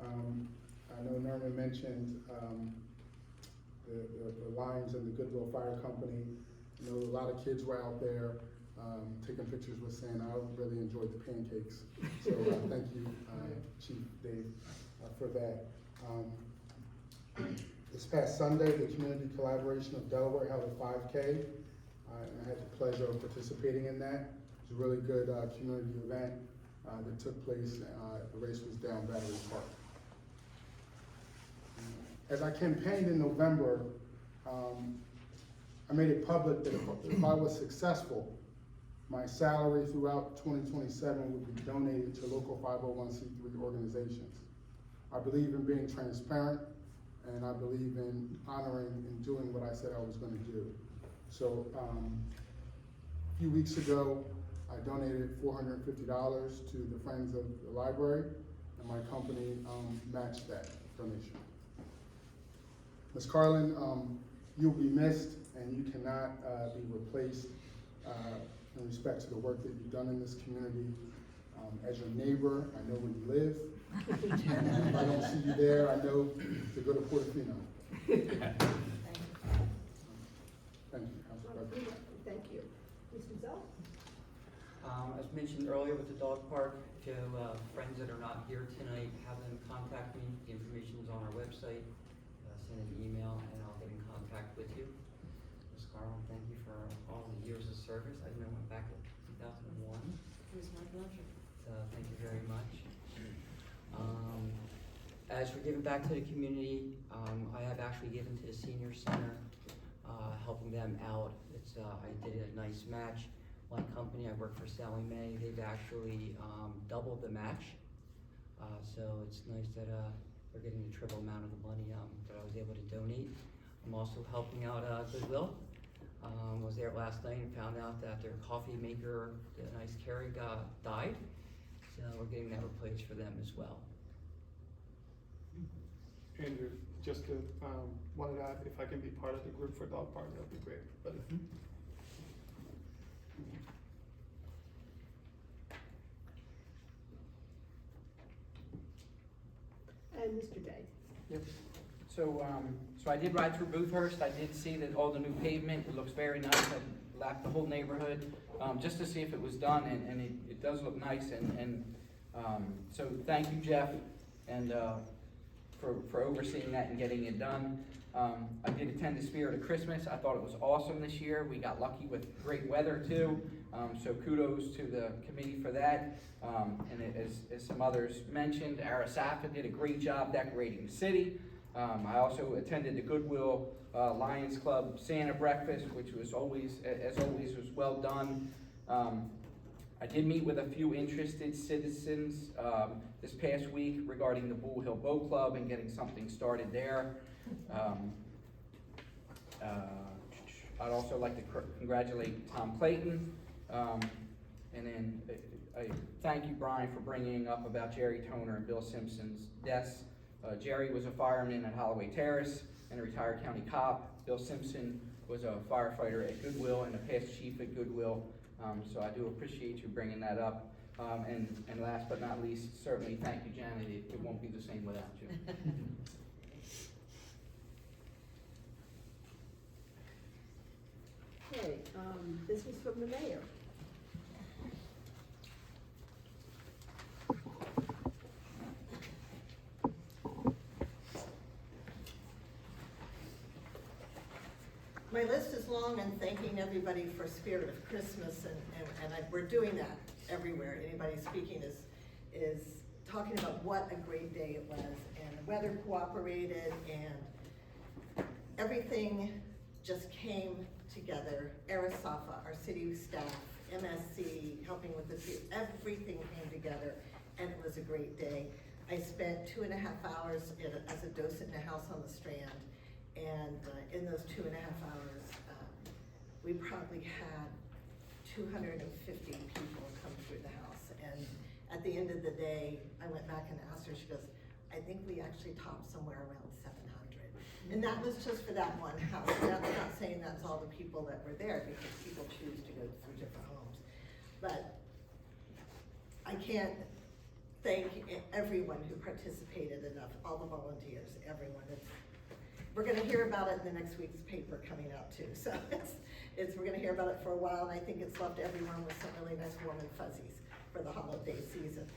I know Norman mentioned the Lions and the Goodwill Fire Company. I know a lot of kids were out there taking pictures with Santa. I really enjoyed the pancakes. So thank you, Chief Dave, for that. This past Sunday, the Community Collaboration of Delaware held a 5K, and I had the pleasure of participating in that. It was a really good community event that took place. The race was down Battery Park. As I campaigned in November, I made it public that if I was successful, my salary throughout 2027 would be donated to local 501c3 organizations. I believe in being transparent, and I believe in honoring and doing what I said I was going to do. So a few weeks ago, I donated $450 to the Friends of the Library, and my company matched that donation. Ms. Carlin, you'll be missed, and you cannot be replaced in respect to the work that you've done in this community. As your neighbor, I know where you live. And if I don't see you there, I know to go to Portofino. Thank you, Council President. Thank you. Ms. Mazel? As mentioned earlier with the dog park, if you have friends that are not here tonight, have them contact me. The information is on our website. Send an email and I'll get in contact with you. Ms. Carlin, thank you for all the years of service. I know I went back to 2001. It was my pleasure. So thank you very much. As for giving back to the community, I have actually given to the senior center, helping them out. I did a nice match. One company, I work for Sally Mae, they've actually doubled the match. So it's nice that they're getting the triple amount of the money that I was able to donate. I'm also helping out Goodwill. Was there last night and found out that their coffee maker, the nice Keurig, died. So we're getting that replaced for them as well. Andrew, just to, wanted to add, if I can be part of the group for dog park, that'd be great, but if. And Mr. Day? Yep. So, so I did ride through Boothurst. I did see that all the new pavement, it looks very nice. I lapped the whole neighborhood, just to see if it was done, and it does look nice. And so thank you, Jeff, and for overseeing that and getting it done. I did attend the Spirit of Christmas. I thought it was awesome this year. We got lucky with great weather too. So kudos to the committee for that. And as some others mentioned, Arisafa did a great job decorating the city. I also attended the Goodwill Lions Club Santa breakfast, which was always, as always, was well done. I did meet with a few interested citizens this past week regarding the Bull Hill Boat Club and getting something started there. I'd also like to congratulate Tom Clayton. And then I thank you, Brian, for bringing up about Jerry Toner and Bill Simpson's deaths. Jerry was a fireman at Holloway Terrace and a retired county cop. Bill Simpson was a firefighter at Goodwill and a past chief at Goodwill. So I do appreciate you bringing that up. And last but not least, certainly thank you, Janet. It won't be the same without you. Okay, business from the mayor. My list is long and thanking everybody for Spirit of Christmas, we're doing that everywhere. Anybody speaking is talking about what a great day it was, and the weather cooperated, and everything just came together. Arisafa, our city staff, MSC, helping with the food, everything came together, and it was a great day. I spent 2.5 hours as a docent in a house on the Strand. And in those 2.5 hours, we probably had 250 people come through the house. And at the end of the day, I went back and asked her, she goes, I think we actually topped somewhere around 700. And that was just for that one house. That's not saying that's all the people that were there, because people choose to go through different homes. But I can't thank everyone who participated enough, all the volunteers, everyone. We're gonna hear about it in the next week's paper coming out too. So we're gonna hear about it for a while, and I think it's left everyone with some really nice warm and fuzzies for the holiday season.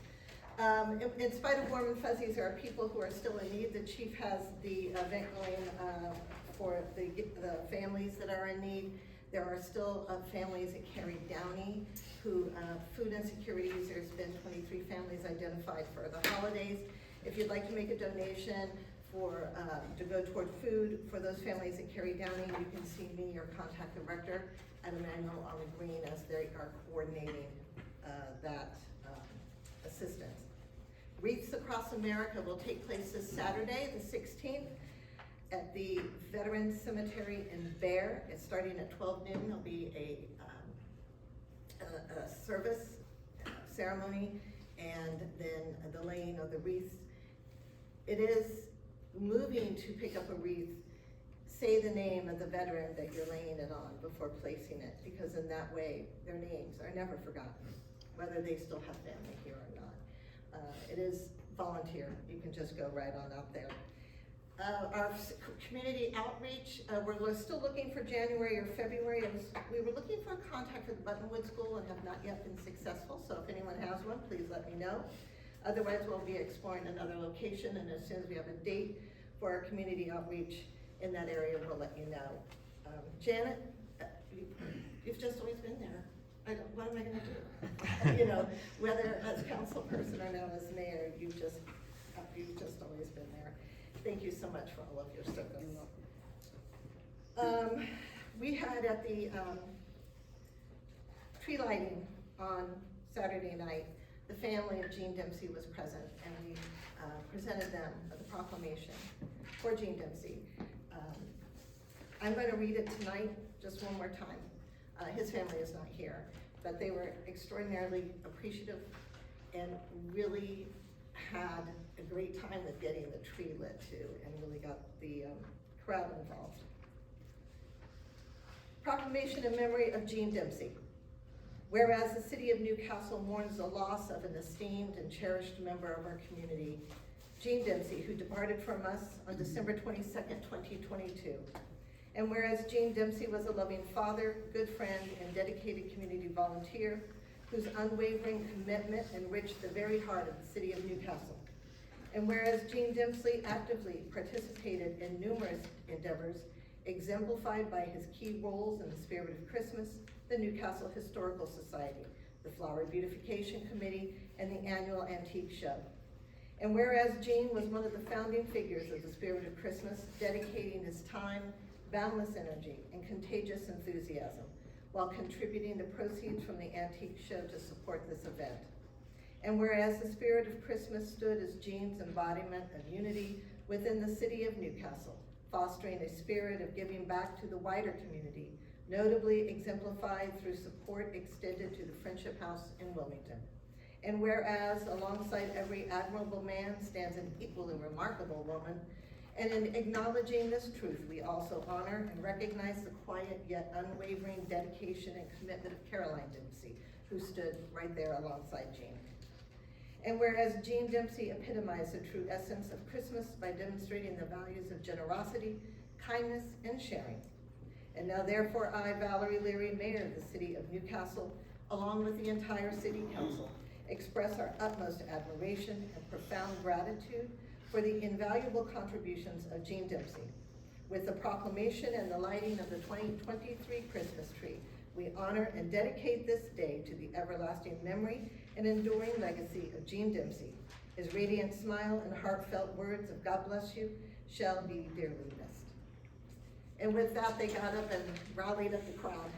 In spite of warm and fuzzies, there are people who are still in need. The chief has the event going for the families that are in need. There are still families at Carrie Downey who, food insecurities, there's been 23 families identified for the holidays. If you'd like to make a donation to go toward food for those families at Carrie Downey, you can see me or contact the rector at Emmanuel on the Green as they are coordinating that assistance. Wreaths Across America will take place this Saturday, the 16th, at the Veterans Cemetery in Bear. It's starting at 12 noon. There'll be a service ceremony and then the laying of the wreaths. It is moving to pick up a wreath, say the name of the veteran that you're laying it on before placing it, because in that way, their names are never forgotten. whether they still have family here or not. It is volunteer, you can just go right on up there. Community outreach, we're still looking for January or February. We were looking for a contact for the Buttonwood School and have not yet been successful, so if anyone has one, please let me know. Otherwise, we'll be exploring another location, and as soon as we have a date for our community outreach in that area, we'll let you know. Janet, you've just always been there. What am I gonna do? You know, whether as council person or now as mayor, you've just always been there. Thank you so much for all of your service. We had at the tree lighting on Saturday night, the family of Gene Dempsey was present, and we presented them the proclamation for Gene Dempsey. I'm going to read it tonight just one more time. His family is not here, but they were extraordinarily appreciative and really had a great time with getting the tree lit too, and really got the crowd involved. Proclamation in memory of Gene Dempsey. Whereas the city of Newcastle mourns the loss of an esteemed and cherished member of our community, Gene Dempsey, who departed from us on December 22nd, 2022. And whereas Gene Dempsey was a loving father, good friend, and dedicated community volunteer, whose unwavering commitment enriched the very heart of the city of Newcastle. And whereas Gene Dempsey actively participated in numerous endeavors, exemplified by his key roles in the Spirit of Christmas, the Newcastle Historical Society, the Flower Beautification Committee, and the annual Antique Show. And whereas Gene was one of the founding figures of the Spirit of Christmas, dedicating his time, boundless energy, and contagious enthusiasm, while contributing the proceeds from the Antique Show to support this event. And whereas the Spirit of Christmas stood as Gene's embodiment of unity within the city of Newcastle, fostering a spirit of giving back to the wider community, notably exemplified through support extended to the Friendship House in Wilmington. And whereas alongside every admirable man stands an equally remarkable woman, and in acknowledging this truth, we also honor and recognize the quiet yet unwavering dedication and commitment of Caroline Dempsey, who stood right there alongside Gene. And whereas Gene Dempsey epitomized the true essence of Christmas by demonstrating the values of generosity, kindness, and sharing. And now therefore I, Valerie Leary, Mayor of the City of Newcastle, along with the entire City Council, express our utmost admiration and profound gratitude for the invaluable contributions of Gene Dempsey. With the proclamation and the lighting of the 2023 Christmas tree, we honor and dedicate this day to the everlasting memory and enduring legacy of Gene Dempsey. His radiant smile and heartfelt words of God bless you shall be dearly missed. And with that, they got up and rallied up the crowd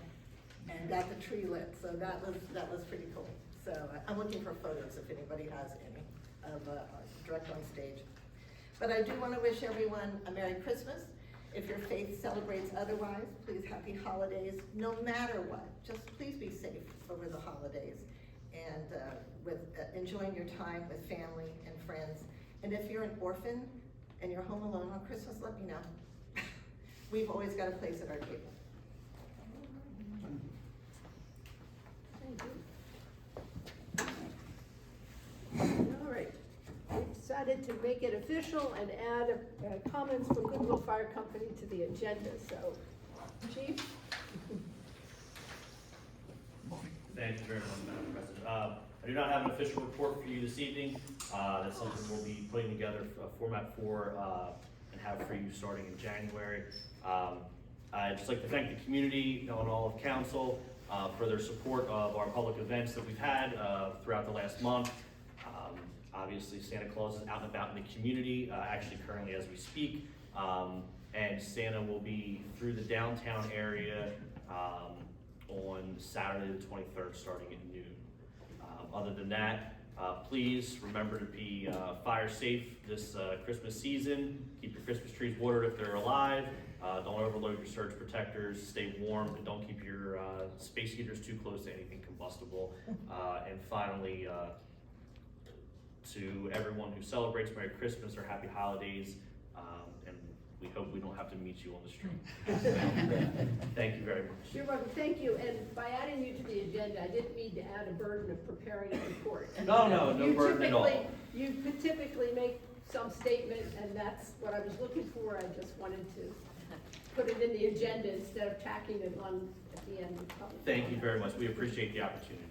and got the tree lit, so that was pretty cool. So I'm looking for photos if anybody has any of direct on stage. But I do want to wish everyone a Merry Christmas. If your faith celebrates otherwise, please happy holidays, no matter what. Just please be safe over the holidays and enjoying your time with family and friends. And if you're an orphan and you're home alone on Christmas, let me know. We've always got a place at our table. Thank you. All right. We decided to make it official and add comments from Goodwill Fire Company to the agenda, so, Chief? Thank you very much, Madam President. I do not have an official report for you this evening. That's something we'll be putting together a format for and have for you starting in January. I'd just like to thank the community and all of council for their support of our public events that we've had throughout the last month. Obviously, Santa Claus is out and about in the community, actually currently as we speak, and Santa will be through the downtown area on Saturday the 23rd, starting at noon. Other than that, please remember to be fire safe this Christmas season. Keep your Christmas trees watered if they're alive. Don't overload your surge protectors. Stay warm, and don't keep your space heaters too close to anything combustible. And finally, to everyone who celebrates, Merry Christmas or Happy Holidays, and we hope we don't have to meet you on the street. Thank you very much. You're welcome, thank you, and by adding you to the agenda, I didn't mean to add a burden of preparing a report. No You burden at all. You could typically make some statement, and that's what I was looking for, I just wanted to put it in the agenda instead of tacking it on at the end of the public. Thank you very much. We appreciate the opportunity.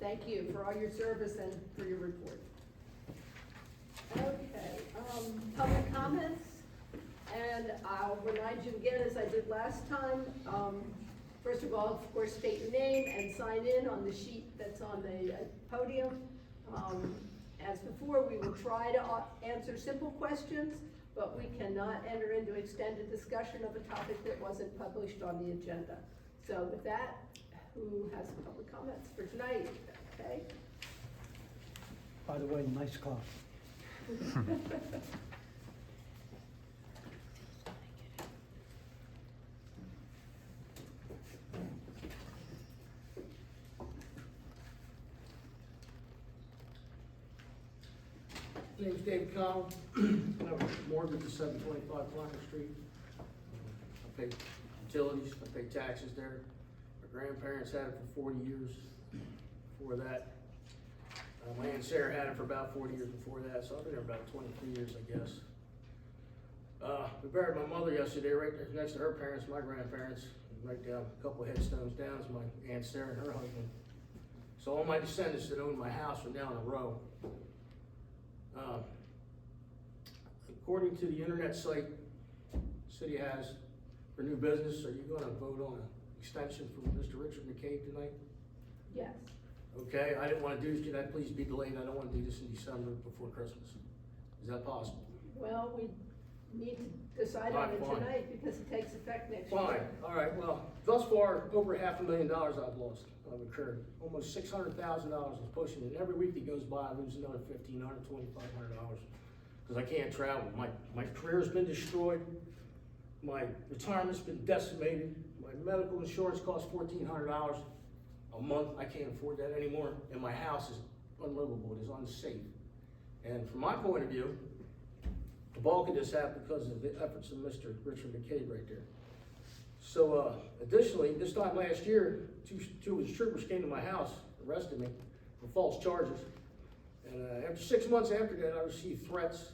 Thank you for all your service and for your report. Okay, public comments, and I'll remind you again, as I did last time, first of all, of course, state your name and sign in on the sheet that's on the podium. As before, we will try to answer simple questions, but we cannot enter into extended discussion of a topic that wasn't published on the agenda. So with that, who has public comments for tonight? Okay. By the way, nice car. Name's David Connell. I have a mortgage at 725 Plunkett Street. I pay utilities, I pay taxes there. My grandparents had it for 40 years before that. My Aunt Sarah had it for about 40 years before that, so I've been there about 23 years, I guess. We buried my mother yesterday right there next to her parents, my grandparents. Right down, a couple of headstones down is my Aunt Sarah and her husband. So all my descendants that own my house are down a row. According to the internet site the city has for new business, are you gonna vote on an extension for Mr. Richard McCabe tonight? Yes. Okay, I didn't wanna do this, can that please be delayed? I don't wanna do this in December before Christmas. Is that possible? Well, we need to decide on it Fine. tonight because it takes effect next year. Fine, all right, well, thus far, over $500,000 I've lost, I've incurred. Almost $600,000 is pushing it. Every week that goes by, I lose another $1,500, $2,500 because I can't travel. My career's been destroyed. My retirement's been decimated. My medical insurance costs $1,400 a month. I can't afford that anymore. And my house is unlivable. It is unsafe. And from my point of view, the bulk of this happened because of the efforts of Mr. Richard McCabe right there. So additionally, this time last year, two of his troopers came to my house, arrested me for false charges. And after 6 months after that, I received threats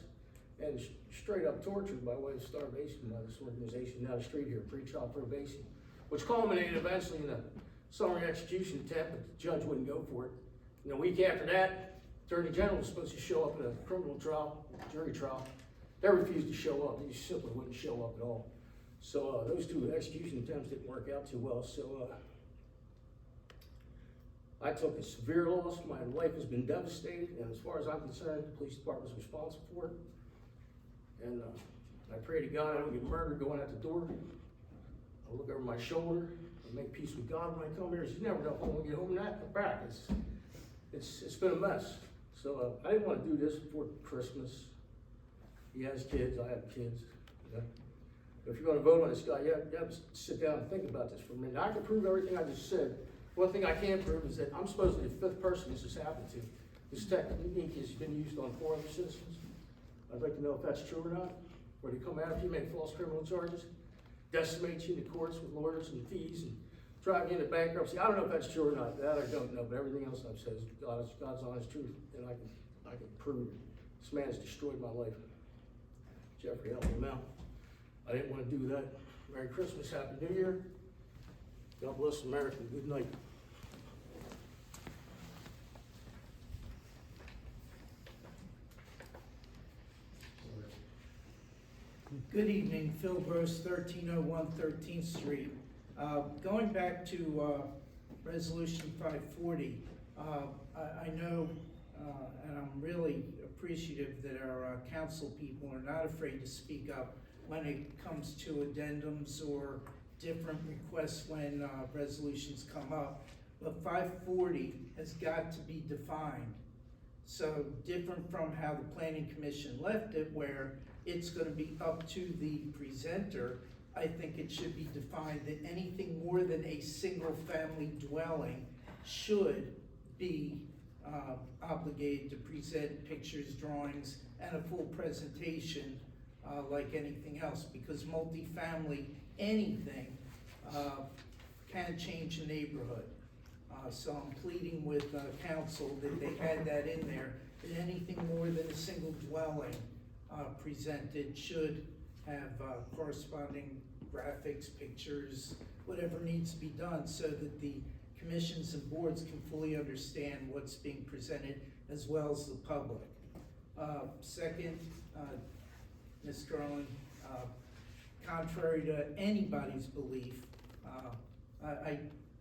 and straight up torture by way of starvation by this organization down the street here, pre-trial probation, which culminated eventually in a summary execution attempt, but the judge wouldn't go for it. And a week after that, Attorney General was supposed to show up at a criminal trial, jury trial. They refused to show up. They just simply wouldn't show up at all. So those two execution attempts didn't work out too well. So I took a severe loss. My life has been devastated, and as far as I'm concerned, the police department's responsible for it. And I pray to God I don't get murdered going out the door. I look over my shoulder and make peace with God when I come here. You never know if I'm gonna get home or back. It's been a mess. So I didn't want to do this before Christmas. He has kids, I have kids. Yeah. If you're gonna vote on this guy, you have to sit down and think about this for a minute. I can prove everything I just said. One thing I can't prove is that I'm supposedly the 5th person this has happened to. This technique has been used on 4 other citizens. I'd like to know if that's true or not. Where they come after you, make false criminal charges, decimate you in the courts with lawyers and fees, and drive you into bankruptcy. I don't know if that's true or not. That I don't know, but everything else I've said is God's honest truth, and I can prove it. This man has destroyed my life. Jeffrey, help him out. I didn't want to do that. Merry Christmas, Happy New Year. God bless America. Good night. Good evening, Phil Gross, 1301 13th Street. Going back to Resolution 540, I know, and I'm really appreciative that our council people are not afraid to speak up when it comes to addendums or different requests when resolutions come up. But 540 has got to be defined. So different from how the Planning Commission left it, where it's gonna be up to the presenter, I think it should be defined that anything more than a single family dwelling should be obligated to present pictures, drawings, and a full presentation like anything else, because multifamily, anything, can change a neighborhood. So I'm pleading with, council that they add that in there, that anything more than a single dwelling, presented should have, corresponding graphics, pictures, whatever needs to be done, so that the commissions and boards can fully understand what's being presented, as well as the public. Second, Ms. Garland, contrary to anybody's belief, I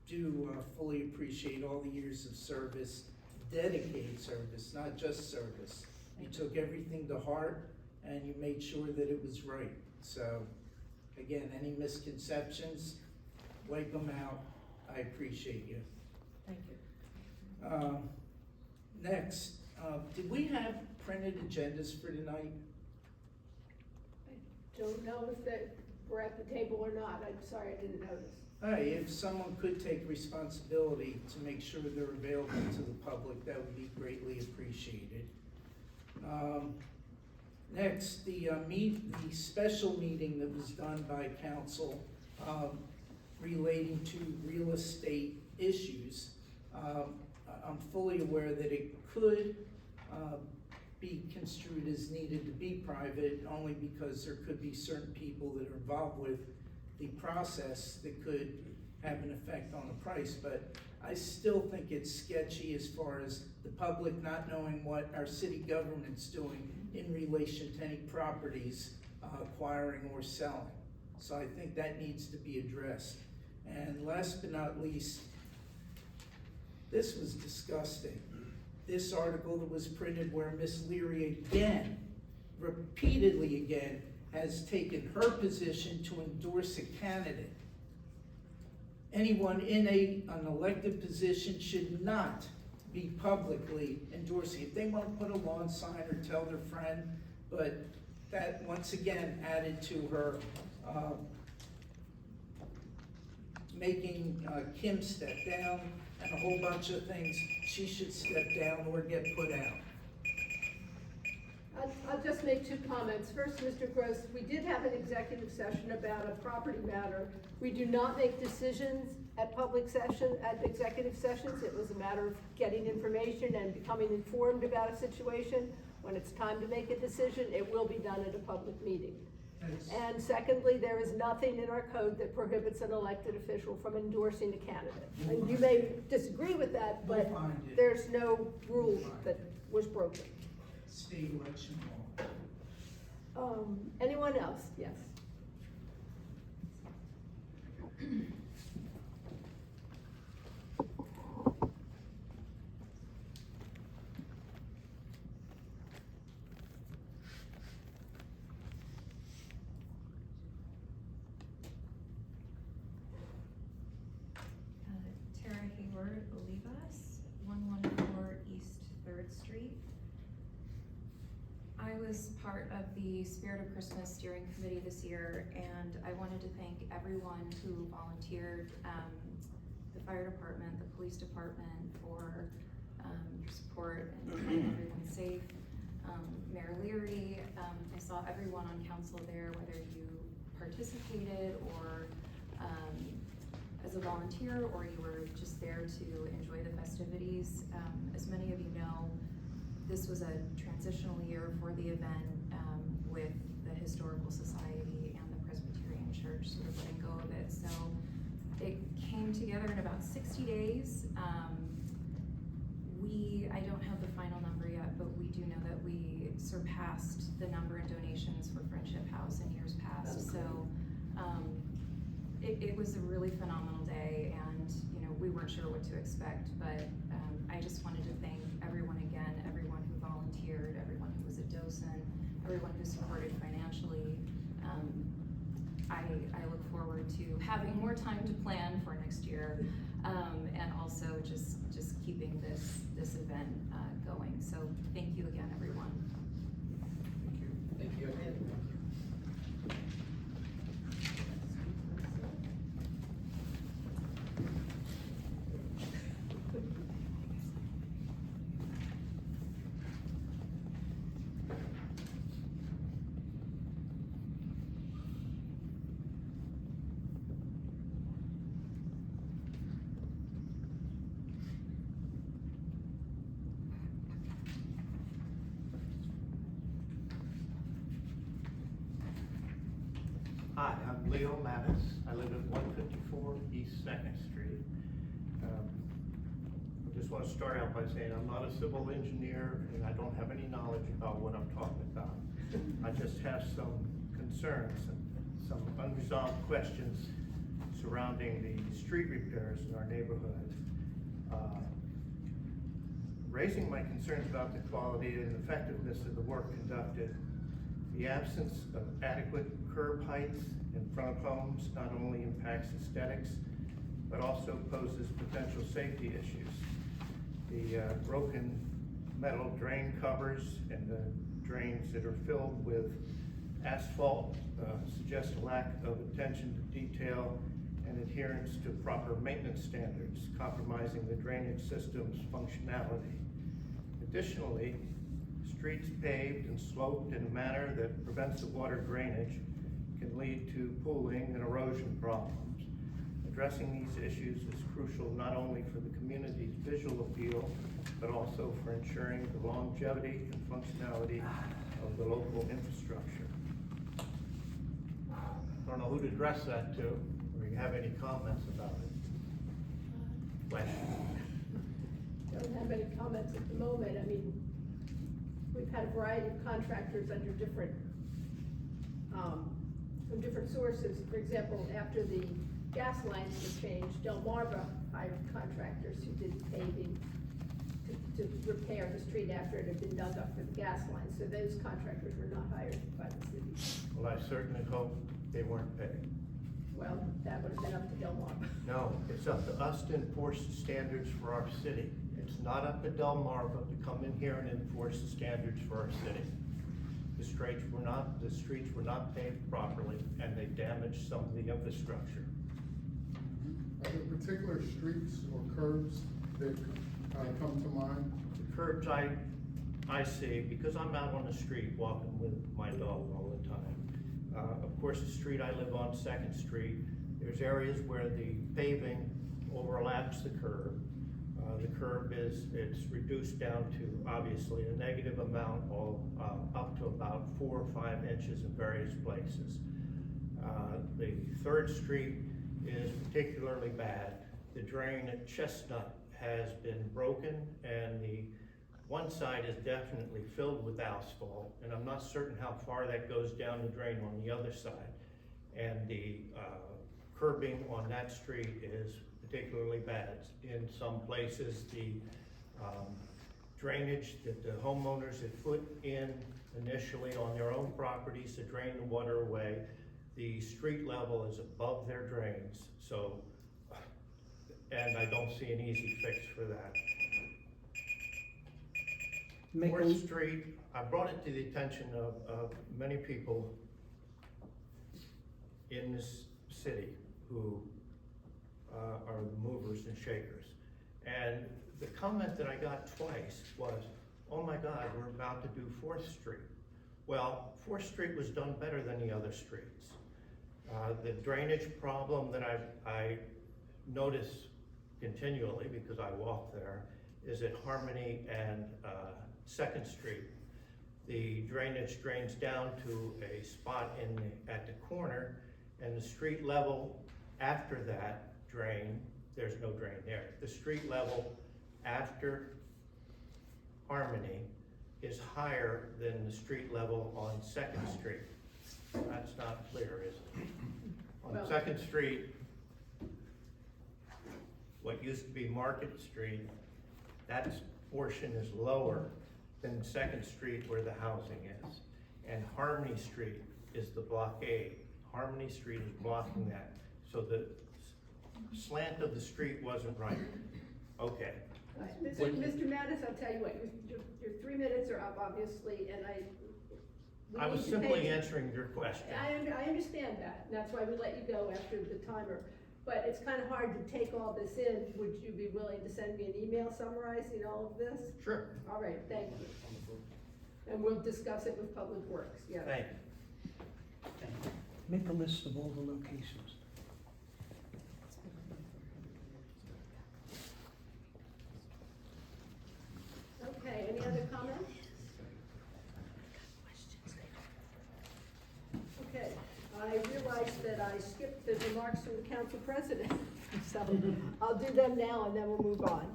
do fully appreciate all the years of service, dedicated service, not just service. You took everything to heart, and you made sure that it was right. So, again, any misconceptions, wipe them out. I appreciate you. Thank you. Next, did we have printed agendas for tonight? Don't know if they were at the table or not, I'm sorry, I didn't notice. Hey, if someone could take responsibility to make sure they're available to the public, that would be greatly appreciated. Next, the special meeting that was done by council, relating to real estate issues. I'm fully aware that it could, be construed as needed to be private, only because there could be certain people that are involved with the process that could have an effect on the price, but I still think it's sketchy as far as the public not knowing what our city government's doing in relation to any properties acquiring or selling. So I think that needs to be addressed. And last but not least, this was disgusting. This article that was printed where Miss Leary again, repeatedly again, has taken her position to endorse a candidate. Anyone in an elected position should not be publicly endorsing. If they want to put a lawn sign or tell their friend, but that once again added to her making Kim step down and a whole bunch of things. She should step down or get put out. I'll just make two comments. First, Mr. Gross, we did have an executive session about a property matter. We do not make decisions at executive sessions. It was a matter of getting information and becoming informed about a situation. When it's time to make a decision, it will be done at a public meeting. And secondly, there is nothing in our code that prohibits an elected official from endorsing a candidate. And you may disagree with that, but there's no rule that was broken. State election law. Anyone else? Yes. Tara Hayward Olivas, 114 East 3rd Street. I was part of the Spirit of Christmas Steering Committee this year, and I wanted to thank everyone who volunteered, the fire department, the police department, for your support and keeping everyone safe. Mayor Leary, I saw everyone on council there, whether you participated or as a volunteer or you were just there to enjoy the festivities. As many of you know, this was a transitional year for the event with the Historical Society and the Presbyterian Church sort of letting go of it. So it came together in about 60 days. I don't have the final number yet, but we do know that we surpassed the number in donations for Friendship House in years past. So it was a really phenomenal day, and we weren't sure what to expect, but I just wanted to thank everyone again, everyone who volunteered, everyone who was a docent, everyone who supported financially. I look forward to having more time to plan for next year, and also just keeping this event going. So thank you again, everyone. Thank you. Hi, I'm Leo Mattis. I live at 154 East Second Street. I just want to start out by saying I'm not a civil engineer and I don't have any knowledge about what I'm talking about. I just have some concerns and some unresolved questions surrounding the street repairs in our neighborhood. Raising my concerns about the quality and effectiveness of the work conducted, the absence of adequate curb heights in front of homes not only impacts aesthetics, but also poses potential safety issues. The broken metal drain covers and the drains that are filled with asphalt suggest a lack of attention to detail and adherence to proper maintenance standards, compromising the drainage system's functionality. Additionally, streets paved and sloped in a manner that prevents the water drainage can lead to pooling and erosion problems. Addressing these issues is crucial not only for the community's visual appeal, but also for ensuring the longevity and functionality of the local infrastructure. I don't know who to address that to, or you have any comments about it. Questions? Don't have any comments at the moment. I mean, we've had a variety of contractors under different, from different sources. For example, after the gas lines were changed, Delmarva hired contractors who did paving to repair the street after it had been dug up for the gas lines. So those contractors were not hired by the city. Well, I certainly hope they weren't paid. Well, that would have been up to Delmarva. No, it's up to us to enforce the standards for our city. It's not up to Delmarva to come in here and enforce the standards for our city. The streets were not paved properly, and they damaged some of the infrastructure. Are there particular streets or curbs that come to mind? The curbs I see, because I'm out on the street walking with my dog all the time. Of course, the street I live on, 2nd Street, there's areas where the paving overlaps the curb. The curb it's reduced down to obviously a negative amount, up to about 4 or 5 inches in various places. The 3rd Street is particularly bad. The drain at Chestnut has been broken, and the one side is definitely filled with asphalt, and I'm not certain how far that goes down the drain on the other side. And the curbing on that street is particularly bad. In some places, the drainage that the homeowners had put in initially on their own properties to drain the water away, the street level is above their drains. So, and I don't see an easy fix for that. 4th Street, I brought it to the attention of many people in this city who are the movers and shakers. And the comment that I got twice was, oh my God, we're about to do 4th Street. Well, 4th Street was done better than the other streets. The drainage problem that I notice continually, because I walk there, is at Harmony and 2nd Street. The drainage drains down to a spot at the corner, and the street level after that drain, there's no drain there. The street level after Harmony is higher than the street level on 2nd Street. That's not clear, is it? On 2nd Street, what used to be Market Street, that portion is lower than 2nd Street where the housing is. And Harmony Street is the blockade. Harmony Street is blocking that. So the slant of the street wasn't right. Okay. Mr. Mattis, I'll tell you what, your 3 minutes are up, obviously, and I was simply answering your question. I understand that, and that's why we let you go after the timer. But it's kind of hard to take all this in. Would you be willing to send me an email summarizing all of this? Sure. All right, thank you. And we'll discuss it with Public Works, yeah. Thank you. Make a list of all the locations. Okay, any other comments? Okay, I realized that I skipped the remarks from the council president, so I'll do them now and then we'll move on.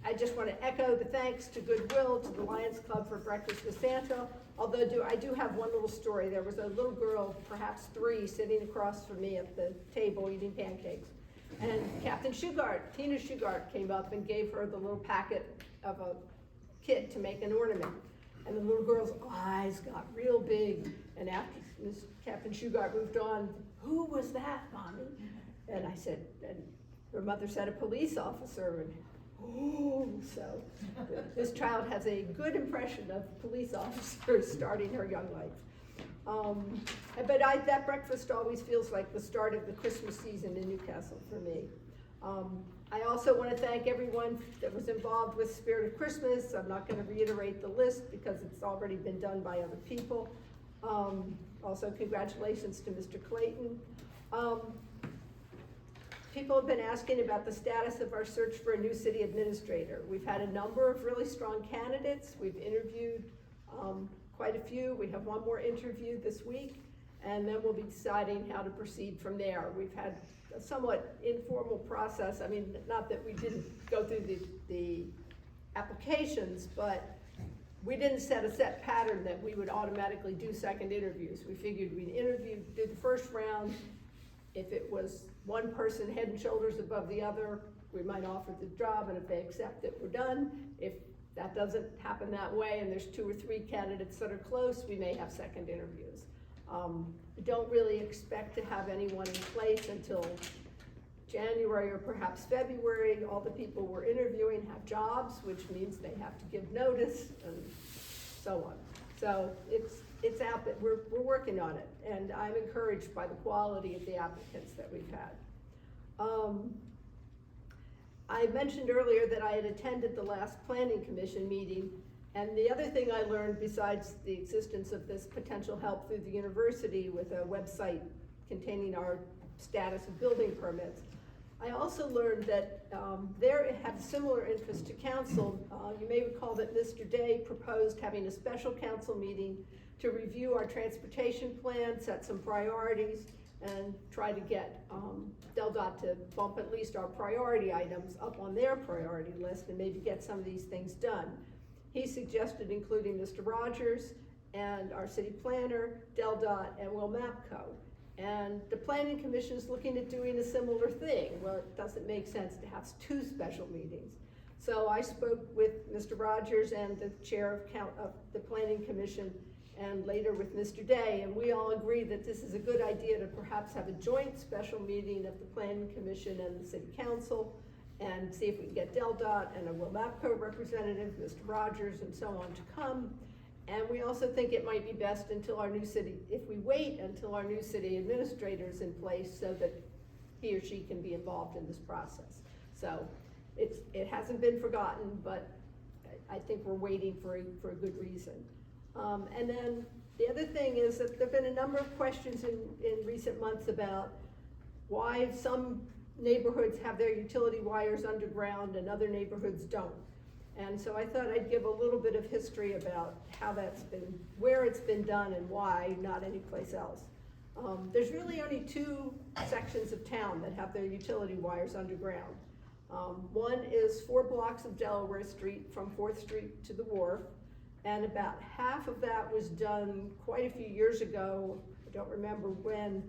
I just want to echo the thanks to Goodwill, to the Lions Club for Breakfast with Santa, although I do have one little story. There was a little girl, perhaps 3, sitting across from me at the table eating pancakes. And Captain Shugart, Tina Shugart, came up and gave her the little packet of a kit to make an ornament. And the little girl's eyes got real big, and after Captain Shugart moved on, "Who was that, Mommy?" And I said, and her mother said, "A police officer." And oh, so this child has a good impression of police officers starting her young life. But that breakfast always feels like the start of the Christmas season in Newcastle for me. I also want to thank everyone that was involved with Spirit of Christmas. I'm not going to reiterate the list because it's already been done by other people. Also, congratulations to Mr. Clayton. People have been asking about the status of our search for a new city administrator. We've had a number of really strong candidates. We've interviewed quite a few. We have one more interview this week, and then we'll be deciding how to proceed from there. We've had a somewhat informal process. I mean, not that we didn't go through the applications, but we didn't set a set pattern that we would automatically do second interviews. We figured we'd do the first round. If it was one person head and shoulders above the other, we might offer the job, and if they accept it, we're done. If that doesn't happen that way and there's 2 or 3 candidates that are close, we may have second interviews. We don't really expect to have anyone in place until January or perhaps February. All the people we're interviewing have jobs, which means they have to give notice and so on. So it's out there. We're working on it, and I'm encouraged by the quality of the applicants that we've had. I mentioned earlier that I had attended the last Planning Commission meeting, and the other thing I learned, besides the existence of this potential help through the university with a website containing our status of building permits, I also learned that they have similar interest to council. You may recall that Mr. Day proposed having a special council meeting to review our transportation plan, set some priorities, and try to get DelDOT to bump at least our priority items up on their priority list and maybe get some of these things done. He suggested including Mr. Rogers and our city planner, DelDOT, and Will Mapco. And the Planning Commission is looking at doing a similar thing. Well, it doesn't make sense to have 2 special meetings. So I spoke with Mr. Rogers and the chair of the Planning Commission, and later with Mr. Day, and we all agree that this is a good idea to perhaps have a joint special meeting of the Planning Commission and the City Council, and see if we can get DelDOT and a Will Mapco representative, Mr. Rogers, and so on to come. And we also think it might be best until our new city, if we wait until our new city administrator is in place so that he or she can be involved in this process. So it hasn't been forgotten, but I think we're waiting for a good reason. And then the other thing is that there've been a number of questions in recent months about why some neighborhoods have their utility wires underground and other neighborhoods don't. And so I thought I'd give a little bit of history about how that's been, where it's been done and why, not anyplace else. There's really only 2 sections of town that have their utility wires underground. One is 4 blocks of Delaware Street from 4th Street to the wharf, and about half of that was done quite a few years ago. I don't remember when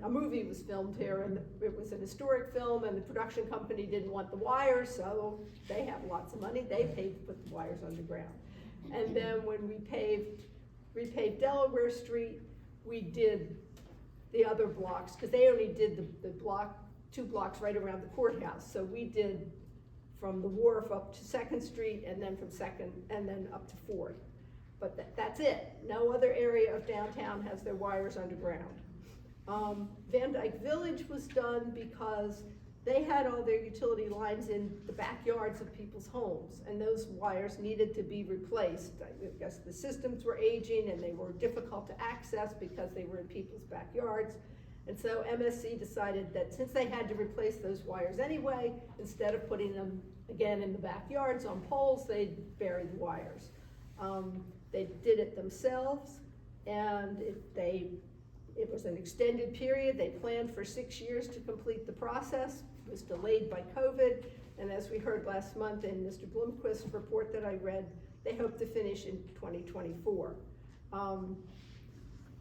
a movie was filmed here, and it was an historic film, and the production company didn't want the wires, so they have lots of money. They paid to put the wires underground. And then when we repaved Delaware Street, we did the other blocks, because they only did the 2 blocks right around the courthouse. So we did from the wharf up to 2nd Street, and then from 2nd, and then up to 4th. But that's it. No other area of downtown has their wires underground. Van Dyke Village was done because they had all their utility lines in the backyards of people's homes, and those wires needed to be replaced. I guess the systems were aging and they were difficult to access because they were in people's backyards. And so MSC decided that since they had to replace those wires anyway, instead of putting them again in the backyards on poles, they'd bury the wires. They did it themselves, and they It was an extended period. They planned for 6 years to complete the process. It was delayed by COVID. And as we heard last month in Mr. Bloomquist's report that I read, they hope to finish in 2024.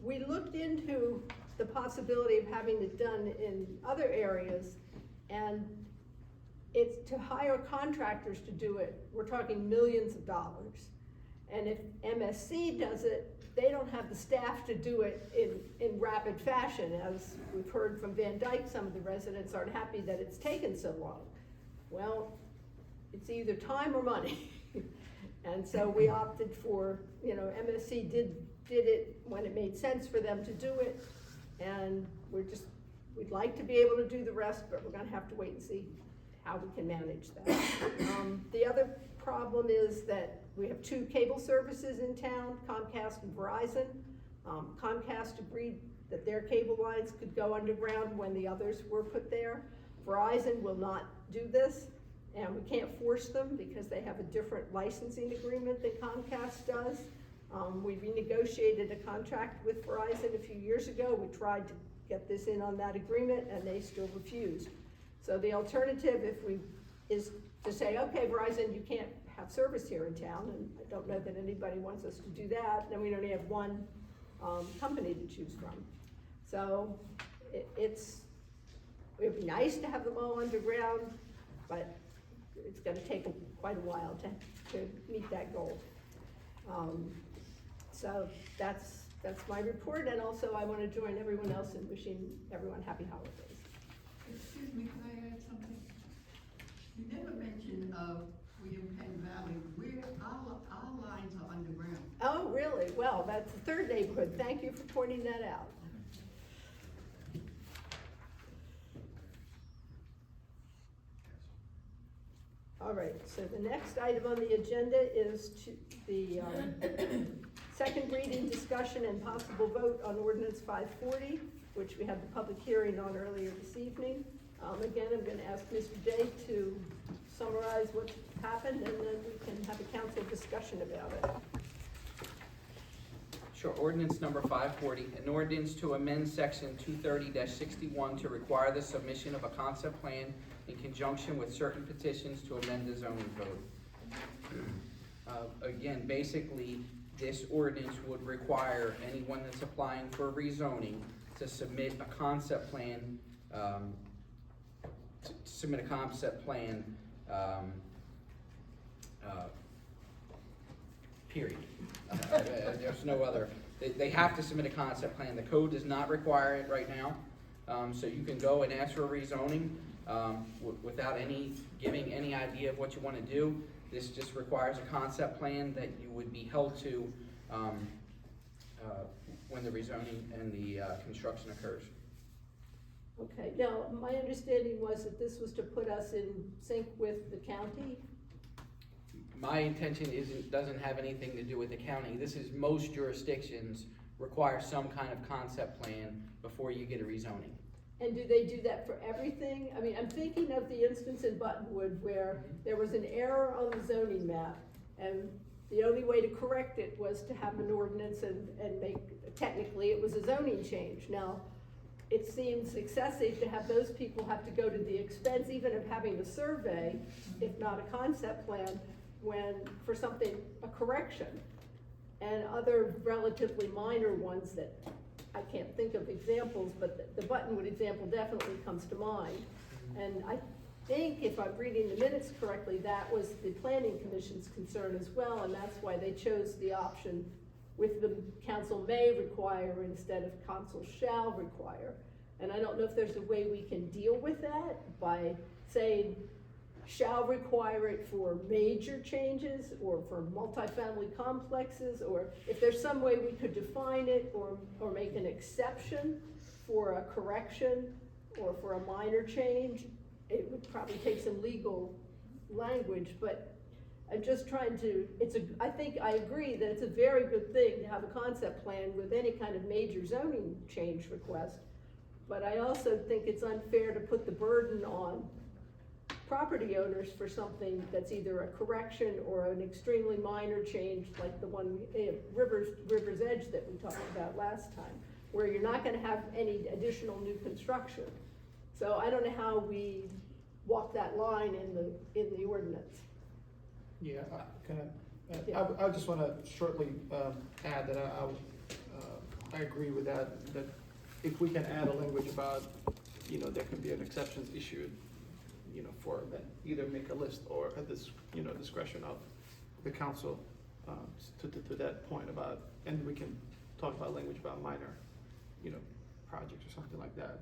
We looked into the possibility of having it done in other areas, and it's to hire contractors to do it, we're talking millions of dollars. And if MSC does it, they don't have the staff to do it in rapid fashion. As we've heard from Van Dyke, some of the residents aren't happy that it's taken so long. Well, it's either time or money. And so we opted for, MSC did it when it made sense for them to do it. And we'd like to be able to do the rest, but we're gonna have to wait and see how we can manage that. The other problem is that we have 2 cable services in town, Comcast and Verizon. Comcast agreed that their cable lines could go underground when the others were put there. Verizon will not do this, and we can't force them because they have a different licensing agreement than Comcast does. We renegotiated a contract with Verizon a few years ago. We tried to get this in on that agreement, and they still refused. So the alternative is to say, okay, Verizon, you can't have service here in town, and I don't know that anybody wants us to do that. Then we'd only have one company to choose from. So it'd be nice to have them all underground, but it's gonna take quite a while to meet that goal. So that's my report, and also I wanna join everyone else in wishing everyone happy holidays. Excuse me, can I add something? You never mentioned, William Penn Valley, where our lines are underground. Oh, really? Well, that's the 3rd neighborhood. Thank you for pointing that out. All right, so the next item on the agenda is the second reading, discussion, and possible vote on ordinance 540, which we had the public hearing on earlier this evening. Again, I'm gonna ask Mr. Day to summarize what's happened, and then we can have a council discussion about it. Sure, ordinance number 540, an ordinance to amend section 230-61 to require the submission of a concept plan in conjunction with certain petitions to amend the zoning code. Again, basically, this ordinance would require anyone that's applying for rezoning to submit a concept plan, period. There's no other, they have to submit a concept plan. The code does not require it right now. So you can go and ask for a rezoning without giving any idea of what you want to do. This just requires a concept plan that you would be held to when the rezoning and the construction occurs. Okay, now, my understanding was that this was to put us in sync with the county. My intention doesn't have anything to do with the county. This is, most jurisdictions require some kind of concept plan before you get a rezoning. And do they do that for everything? I mean, I'm thinking of the instance in Buttonwood where there was an error on the zoning map, and the only way to correct it was to have an ordinance and technically it was a zoning change. Now, it seems excessive to have those people have to go to the expense even of having a survey, if not a concept plan, for something, a correction. And other relatively minor ones that I can't think of examples, but the Buttonwood example definitely comes to mind. And I think, if I'm reading the minutes correctly, that was the planning commission's concern as well, and that's why they chose the option with the council may require instead of council shall require. And I don't know if there's a way we can deal with that by saying shall require it for major changes or for multifamily complexes, or if there's some way we could define it or make an exception for a correction or for a minor change. It would probably take some legal language, but I'm just trying to, I think I agree that it's a very good thing to have a concept plan with any kind of major zoning change request. But I also think it's unfair to put the burden on property owners for something that's either a correction or an extremely minor change, like the one, River's Edge that we talked about last time. where you're not gonna have any additional new construction. So I don't know how we walk that line in the ordinance. Yeah, Yeah. I just wanna shortly, add that I agree with that if we can add a language about, there can be an exceptions issued, for that, either make a list or at this, discretion of the council, to that point about, and we can talk about language about minor, projects or something like that,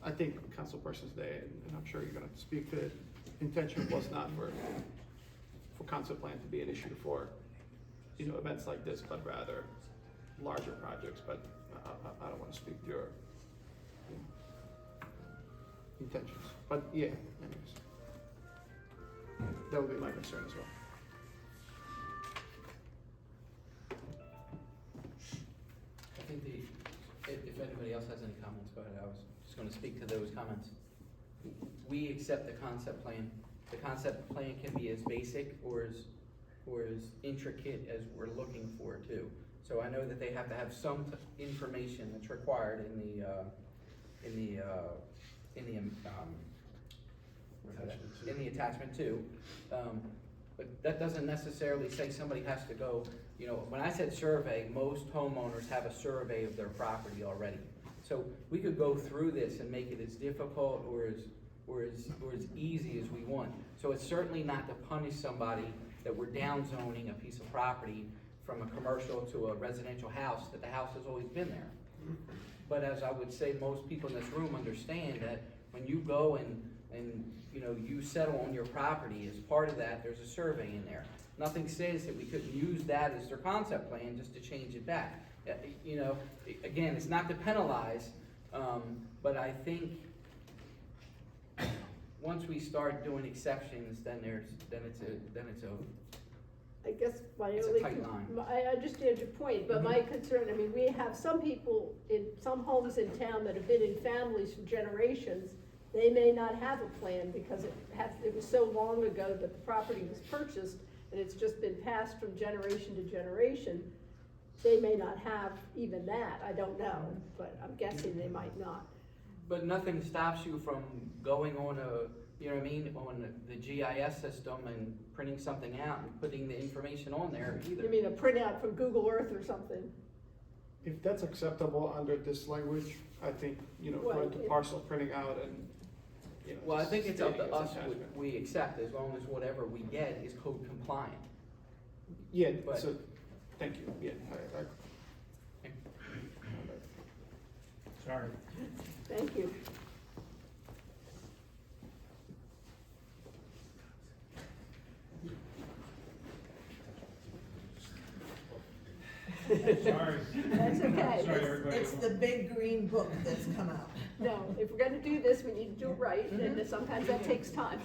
I think Councilperson Day, and I'm sure you're gonna speak to it, intention was not for concept plan to be an issue for, events like this, but rather larger projects, but I don't wanna speak to your intentions, but yeah, anyways. That would be my concern as well. I think if anybody else has any comments, go ahead. I was just gonna speak to those comments. We accept the concept plan. The concept plan can be as basic or as intricate as we're looking for too. So I know that they have to have some information that's required in the attachment too. But that doesn't necessarily say somebody has to go, when I said survey, most homeowners have a survey of their property already. So we could go through this and make it as difficult or as easy as we want. So it's certainly not to punish somebody that we're downzoning a piece of property from a commercial to a residential house, that the house has always been there. But as I would say, most people in this room understand that when you go and you settle on your property, as part of that, there's a survey in there. Nothing says that we couldn't use that as their concept plan just to change it back. Again, it's not to penalize, but I think once we start doing exceptions, then it's a I guess my It's a only, tight line. I understand your point, but my concern, we have some people in some homes in town that have been in families for generations. They may not have a plan because it was so long ago that the property was purchased and it's just been passed from generation to generation. They may not have even that, I don't know, but I'm guessing they might not. But nothing stops you from going on on the GIS system and printing something out and putting the information on there either. You mean a printout from Google Earth or something? If that's acceptable under this language, I think, Well, going to parcel printing out and, Well, I think it's up to stating as us what attachment. we accept, as long as whatever we get is code compliant. Yeah, But- so, thank you, yeah, I Sorry. Thank you. Sorry. That's okay. Sorry, everybody. It's the big green book that's come out. No, if we're gonna do this, we need to do it right, and sometimes that takes time.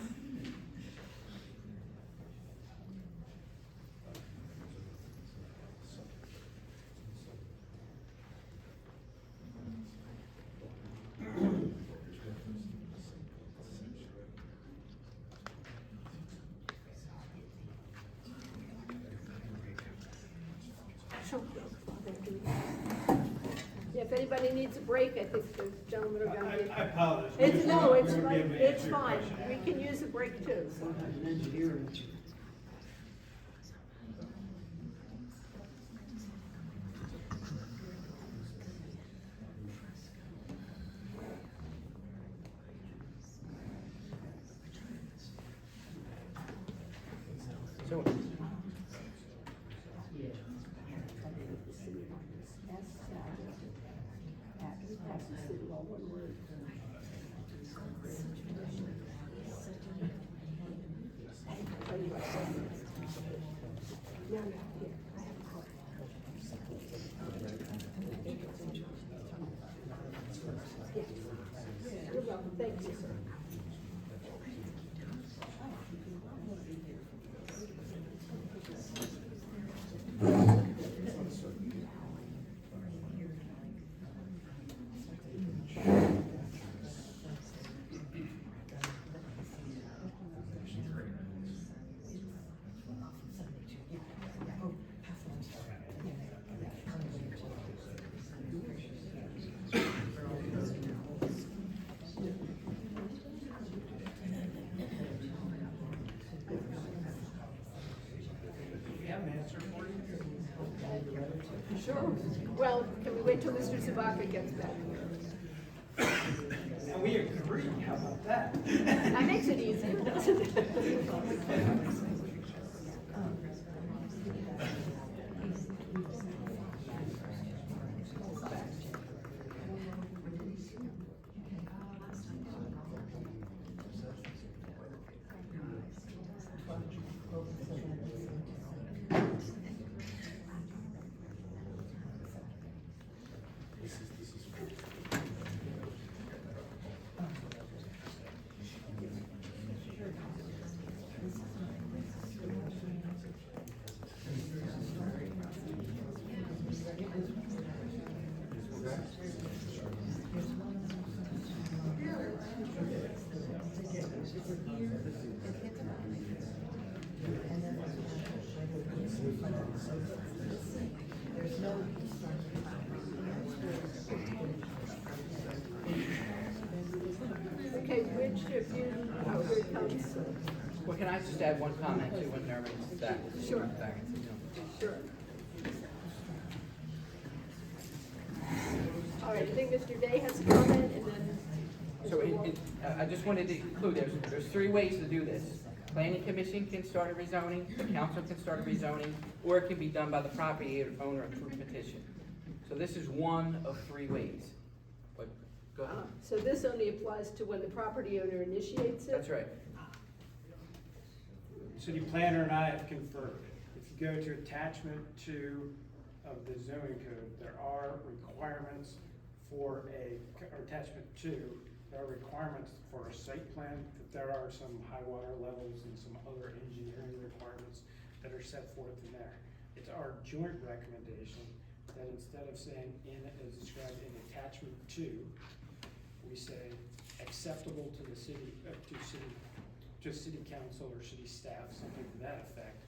Yeah, if anybody needs a break, I think the gentlemen are gonna be. I apologize. It's, no, it's We were fine, given to it's answer your fine, question. we can use a break too, so. An engineer. So, You're welcome, thank you, sir. Well, can we wait till Mr. Zabaka gets back? And we agree, how about that? That makes it easier, doesn't it? Okay, which of you, oh, here it comes. Well, can I just add one comment to when Nerman's back? Sure. Back, Sure. All right, I think Mr. Day has a comment, and then. So I just wanted to include, there's three ways to do this. Planning commission can start a rezoning, the council can start a rezoning, or it can be done by the property owner through petition. So this is one of three ways. But, go ahead. So this only applies to when the property owner initiates it? That's right. City planner and I have confirmed, if you go to attachment 2 of the zoning code, there are requirements for or attachment 2, there are requirements for a site plan, that there are some high water levels and some other engineering requirements that are set forth in there. It's our joint recommendation that instead of saying in, as described in attachment 2, we say acceptable to the city, to city council or city staff, something to that effect.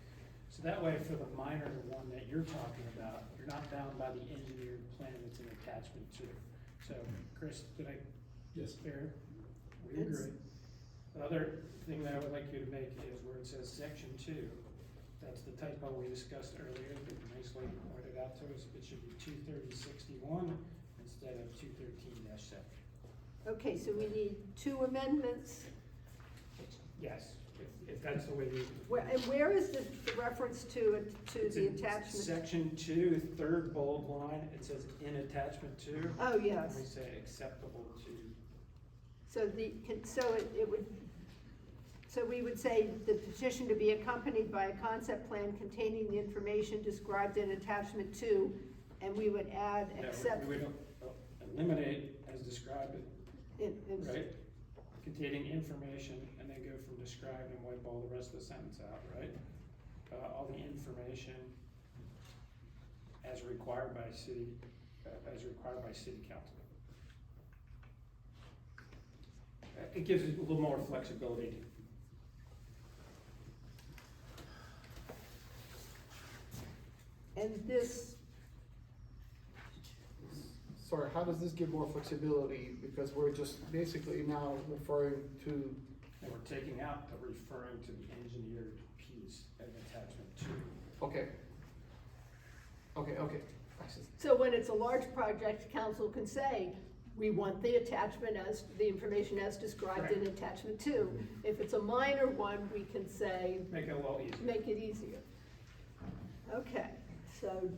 So that way, for the minor one that you're talking about, you're not bound by the engineered plan that's in attachment 2. So, Chris, did I? Yes. Fair? We agree. The other thing that I would like you to make is where it says section 2, that's the typo we discussed earlier, that nicely pointed out to us, it should be 23061 instead of 213-7. Okay, so we need 2 amendments. Yes, if that's the way you. And where is the reference to It's the in attachment? Section 2, third bold line, it says in attachment 2. Oh, yes. And we say acceptable to. So we would say the petition to be accompanied by a concept plan containing the information described in attachment 2, and we would add accept. We would eliminate as described, right? Containing information, and then go from described and wipe all the rest of the sentence out, right? All the information as required by city council. It gives it a little more flexibility. And this, Sorry, how does this give more flexibility? Because we're just basically now referring to, And we're taking out the referring to the engineered piece of attachment 2. okay. Okay. I see. so when it's a large project, council can say, we want the attachment as, the information as described in attachment 2. If it's a minor one, we can say. Make it a little easier. Make it easier. Okay, so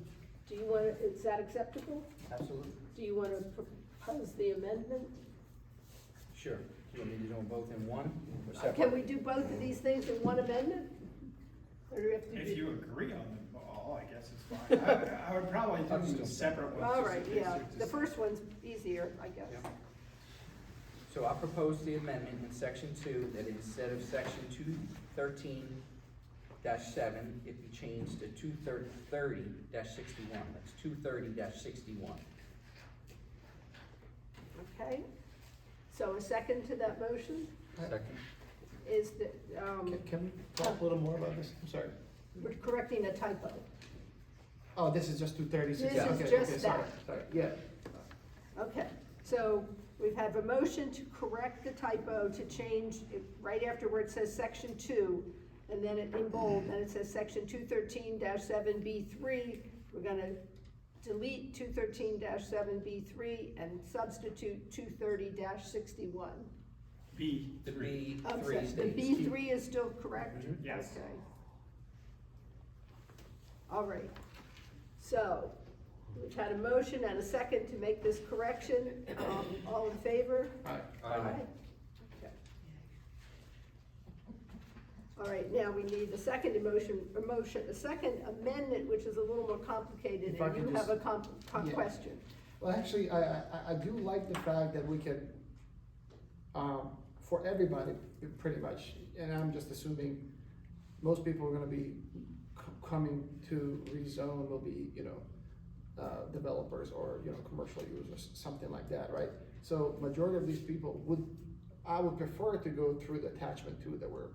do you want, is that acceptable? Absolutely. Do you want to propose the amendment? Sure. Do you want me to do them both in one or separate? Can we do both of these things in one amendment? Or do we have to do? If you agree on them all, I guess it's fine. I would probably do them separate ones. All just right, in case yeah, there's the just- first one's easier, I guess. Yeah. So I propose the amendment in section 2 that instead of section 213-7, it be changed to 230-61. That's 230-61. Okay, so a second to that motion Second. is that, Can we talk a little more about this? I'm sorry. we're correcting a typo. Oh, this is just 236? This is Okay, just okay, sorry, that. sorry, yeah. Okay, so we have a motion to correct the typo, to change, right after where it says section 2, and then it in bold, then it says section 213-7B3, we're gonna delete 213-7B3 and substitute 230-61. B. The B I'm three sorry, the states. B3 is still correct? Yes. Okay. All right, so, we've had a motion and a second to make this correction. All in favor? Aye. Okay. All right, now we need a second a second amendment, which is a little more complicated, If I and could you have just- a Yeah. question. Well, actually, I do like the fact that we can, for everybody, pretty much, and I'm just assuming most people are gonna be coming to rezone will be, developers or, commercial users, something like that, right? So majority of these people I would prefer to go through the attachment 2 that we're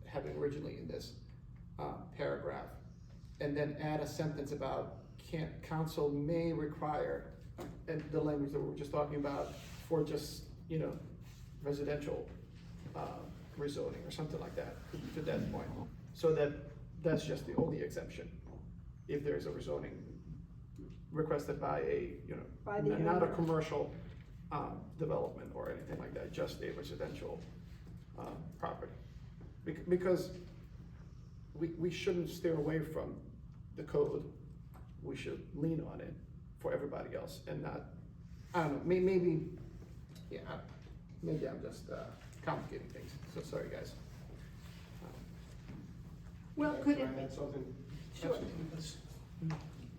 having originally in this, paragraph, and then add a sentence about council may require, and the language that we were just talking about, for just, residential, rezoning or something like that, to that point. So that's just the only exception, if there's a rezoning requested by a, By the not a owner. commercial, development or anything like that, just a residential, property. Because we shouldn't steer away from the code, we should lean on it for everybody else and not, I don't know, maybe, yeah, maybe I'm just, complicating things, so sorry, guys. Well, could Can it, I add something? Sure.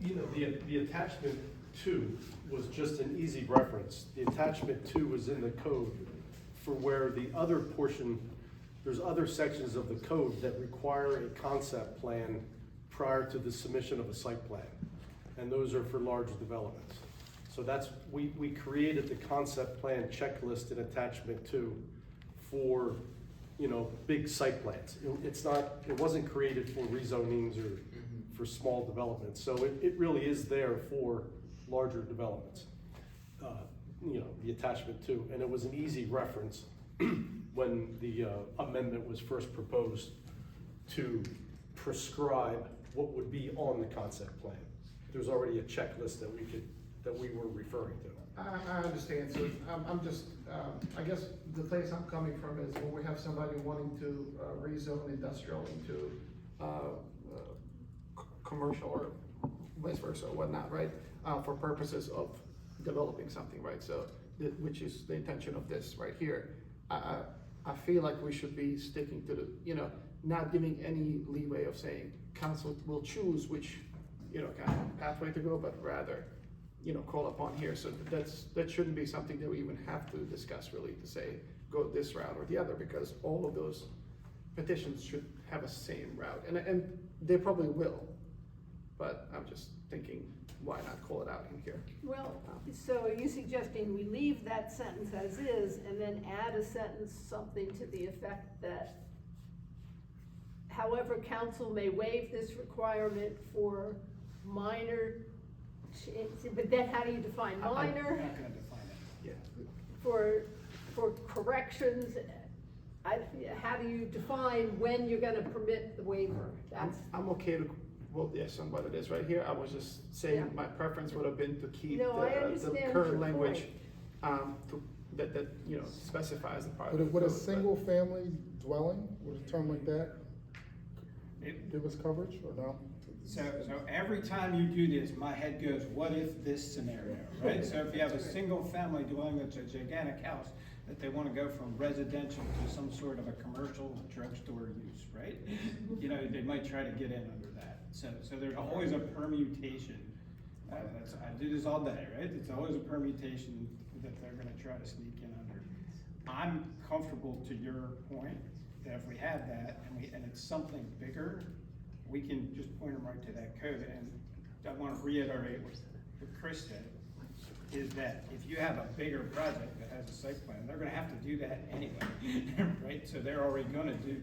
You know, the attachment 2 was just an easy reference. The attachment 2 was in the code for where the other portion, there's other sections of the code that require a concept plan prior to the submission of a site plan. And those are for large developments. So that's, we created the concept plan checklist in attachment 2 for, big site plans. It wasn't created for rezonings or for small developments. So it really is there for larger developments. The attachment 2, and it was an easy reference when the amendment was first proposed to prescribe what would be on the concept plan. There's already a checklist that we were referring to. I understand, so I'm just, I guess the place I'm coming from is when we have somebody wanting to rezone industrial into commercial or vice versa or whatnot, right? For purposes of developing something, right? So, which is the intention of this right here. I feel like we should be sticking to the, not giving any leeway of saying council will choose which, kind of pathway to go, but rather, call upon here. So that shouldn't be something that we even have to discuss really to say, go this route or the other, because all of those petitions should have a same route. And they probably will, but I'm just thinking, why not call it out in here? well, so are you suggesting we leave that sentence as is and then add a sentence, something to the effect that however, council may waive this requirement for minor, but then how do you define I'm minor? not gonna define it. Yeah. For corrections, how do you define when you're gonna permit the waiver? That's, I'm okay to vote yes on what it is right here. I was just saying Yeah. my preference would have been to keep No, I the understand your current language, point. that, specifies the part. Would a single family dwelling, would a term like that give us coverage or no? So every time you do this, my head goes, what if this scenario, right? So if you have a single family dwelling that's a gigantic house, that they wanna go from residential to some sort of a commercial drugstore use, right? They might try to get in under that. So there's always a permutation. I do this all day, right? It's always a permutation that they're gonna try to sneak in under. I'm comfortable to your point, that if we have that and it's something bigger, we can just point them right to that code. And I want to reiterate what Chris said, is that if you have a bigger project that has a site plan, they're gonna have to do that anyway, right? So they're already gonna do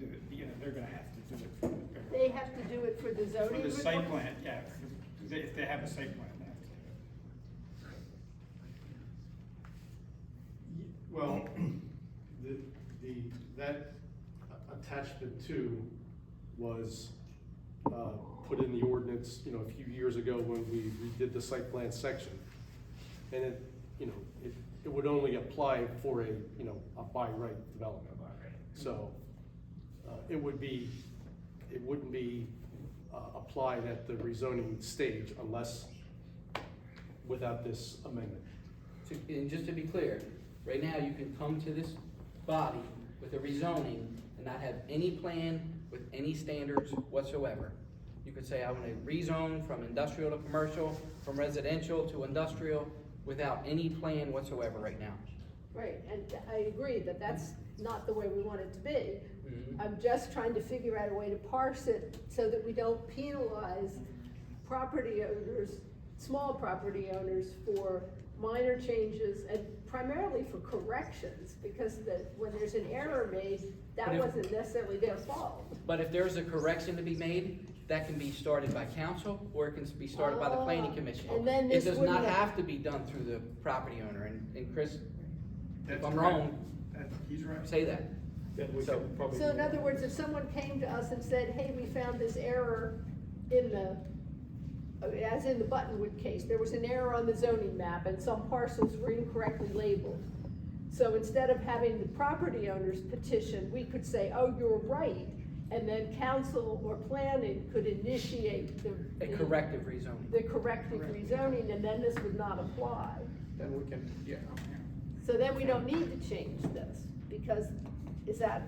they're gonna have to do it for the. they have to do it for the zoning. For the site requirement? plan, yeah, if they have a site plan, they have to do it. Well, that attachment 2 was put in the ordinance, you know, a few years ago when we redid the site plan section. And it, you know, it would only apply for a, you know, a by right development. So, it wouldn't be applied at the rezoning stage unless, without this amendment. And just to be clear, right now, you can come to this body with a rezoning and not have any plan with any standards whatsoever. You could say, I want to rezone from industrial to commercial, from residential to industrial, without any plan whatsoever right now. Right, and I agree that that's not the way we want it to be. I'm just trying to figure out a way to parse it so that we don't penalize property owners, small property owners, for minor changes and primarily for corrections, because when there's an error made, that wasn't necessarily their fault. But if there's a correction to be made, that can be started by council, or it can be started by the planning commission. And then It this does wouldn't not have to be done through the property owner, and Chris, if That's I'm correct. wrong, He's right. say that. So, So in other words, if someone came to us and said, hey, we found this error in as in the Buttonwood case, there was an error on the zoning map and some parcels were incorrectly labeled. So instead of having the property owners petition, we could say, oh, you're right, and then council or planning could initiate a corrective rezoning. the corrective rezoning, and then this would not apply. Then we can, yeah. So then we don't need to change this, because, is that,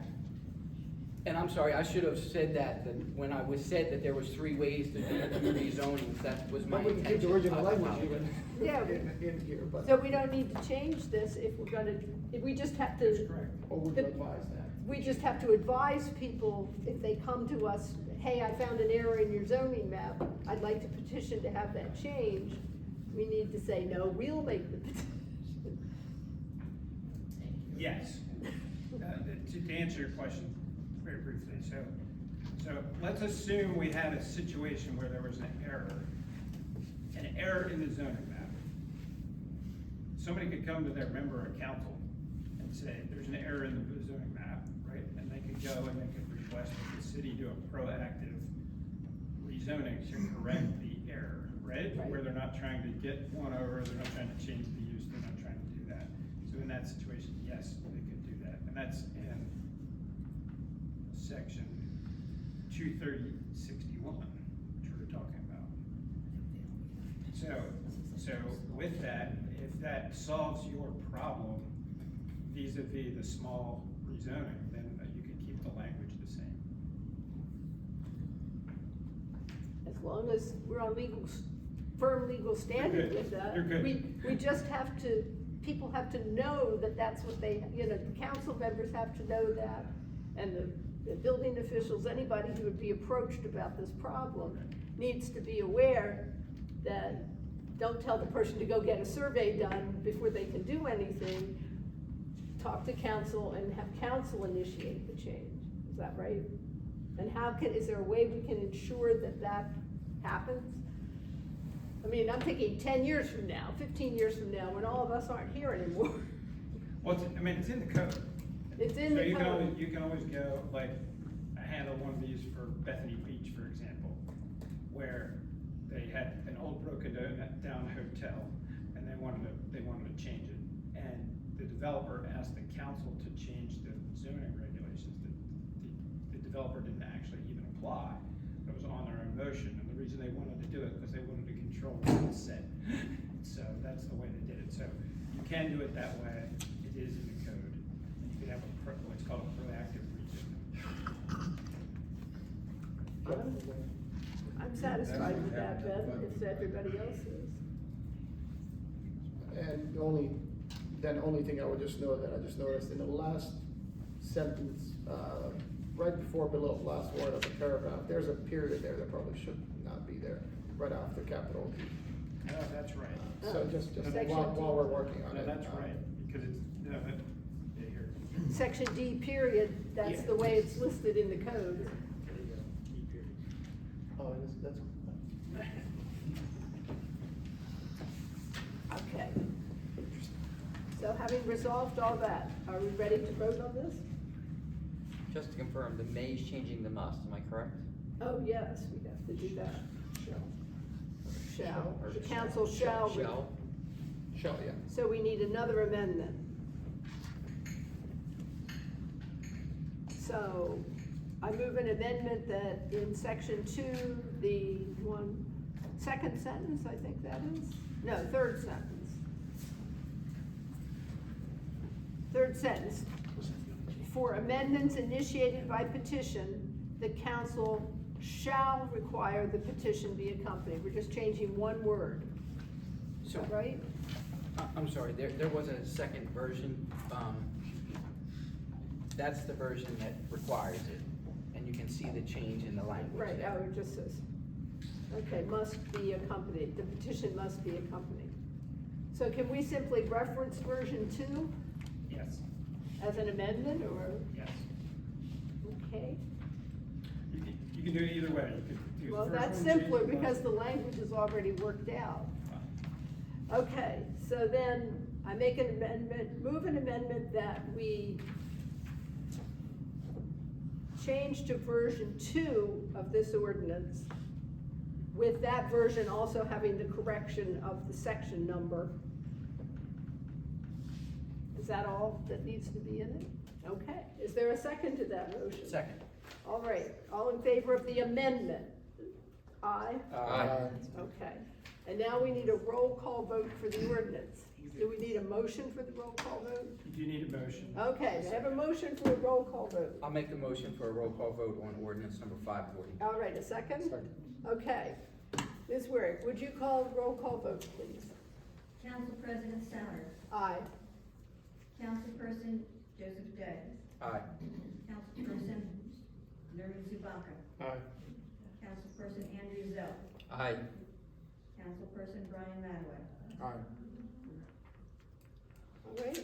And I'm sorry, I should have said that when I was said that there was 3 ways to do rezonings, that was my But we can keep the intention. original I language apologize. even Yeah. in here, but. so we don't need to change this if we're gonna, if we just have to. Or would you advise that? We just have to advise people, if they come to us, hey, I found an error in your zoning map, I'd like to petition to have that changed. We need to say, no, we'll make the petition. Yes. To answer your question very briefly, so let's assume we had a situation where there was an error in the zoning map. Somebody could come to their member of council and say, there's an error in the zoning map, right? And they could go and they could request that the city do a proactive rezoning to correct the error, right? Where they're not trying to get one over, they're not trying to change the use, they're not trying to do that. So in that situation, yes, they could do that. And that's in section 23061, which we were talking about. So with that, if that solves your problem vis-a-vis the small rezoning, then you can keep the language the same. As long as we're on firm legal standing You're with good. that. You're good. We just have to, people have to know that that's what they, the council members have to know that, and the building officials, anybody who would be approached about this problem needs to be aware that, don't tell the person to go get a survey done before they can do anything. Talk to council and have council initiate the change. Is that right? And is there a way we can ensure that that happens? I mean, I'm thinking 10 years from now, 15 years from now, when all of us aren't here anymore. Well, it's in the code. It's in the code. You can always go, like, I handled one of these for Bethany Beach, for example, where they had an old broken down hotel, and they wanted to change it. And the developer asked the council to change the zoning regulations. The developer didn't actually even apply. It was on their own motion, and the reason they wanted to do it, because they wanted to control what was said. So that's the way they did it. So you can do it that way. It is in the code. And you could have what's called a proactive rezoning. I'm satisfied with that, Ben, if everybody else is. And the only thing I would just note that I just noticed in the last sentence, right before below last word of the paragraph, there's a period there that probably should not be there, right after capital D. No, that's right. So just Section while we're working on No, it. that's right, because it's, no, that, yeah, here. Section D period, that's the way it's listed in the code. There you go, D period. Oh, that's. Okay. So having resolved all that, are we ready to vote on this? Just to confirm, the may is changing the must, am I correct? Oh, yes, we have to do that. Shall, the council shall. Shall, yeah. So we need another amendment. So I move an amendment that in section 2, the second sentence, I think that is? No, third sentence. Third sentence. For amendments initiated by petition, the council shall require the petition be accompanied. We're just changing one word. Is that right? I'm sorry, there was a second version. That's the version that requires it, and you can see the change in the language. Right, there. oh, it just says, okay, must be accompanied, the petition must be accompanied. So can we simply reference version 2 Yes, as an amendment, or, yes. okay? You can do it either way. You could do the Well, first that's one, change simpler the because last- the language is already worked out. Okay, so then I make an amendment, move an amendment that we change to version 2 of this ordinance, with that version also having the correction of the section number. Is that all that needs to be in it? Okay, is there a second to that motion? Second. All right, all in favor of the amendment? Aye? Aye. Okay, and now we need a roll call vote for the ordinance. Do we need a motion for the roll call vote? You do need a motion. Okay, I have a motion for a roll call vote. I'll make the motion for a roll call vote on ordinance number 540. All right, a second? Second. Okay. Ms. Waring, would you call the roll call vote, please? Council President Souter, Aye. Councilperson Joseph Day, Aye. Councilperson Nerman Zubaka, Aye. Councilperson Andrew Zell, Aye. Councilperson Brian Madaway. Aye. All right.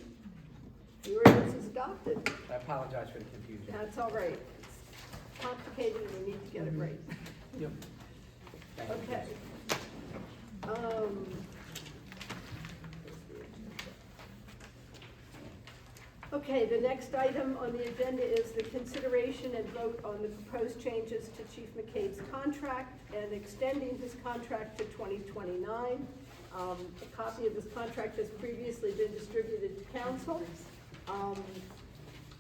The ordinance is adopted. I apologize for the confusion. That's all right. It's complicated and we need to get it right. Yep. Thank you. Okay. Okay, the next item on the agenda is the consideration and vote on the proposed changes to Chief McCabe's contract and extending his contract to 2029. A copy of this contract has previously been distributed to council.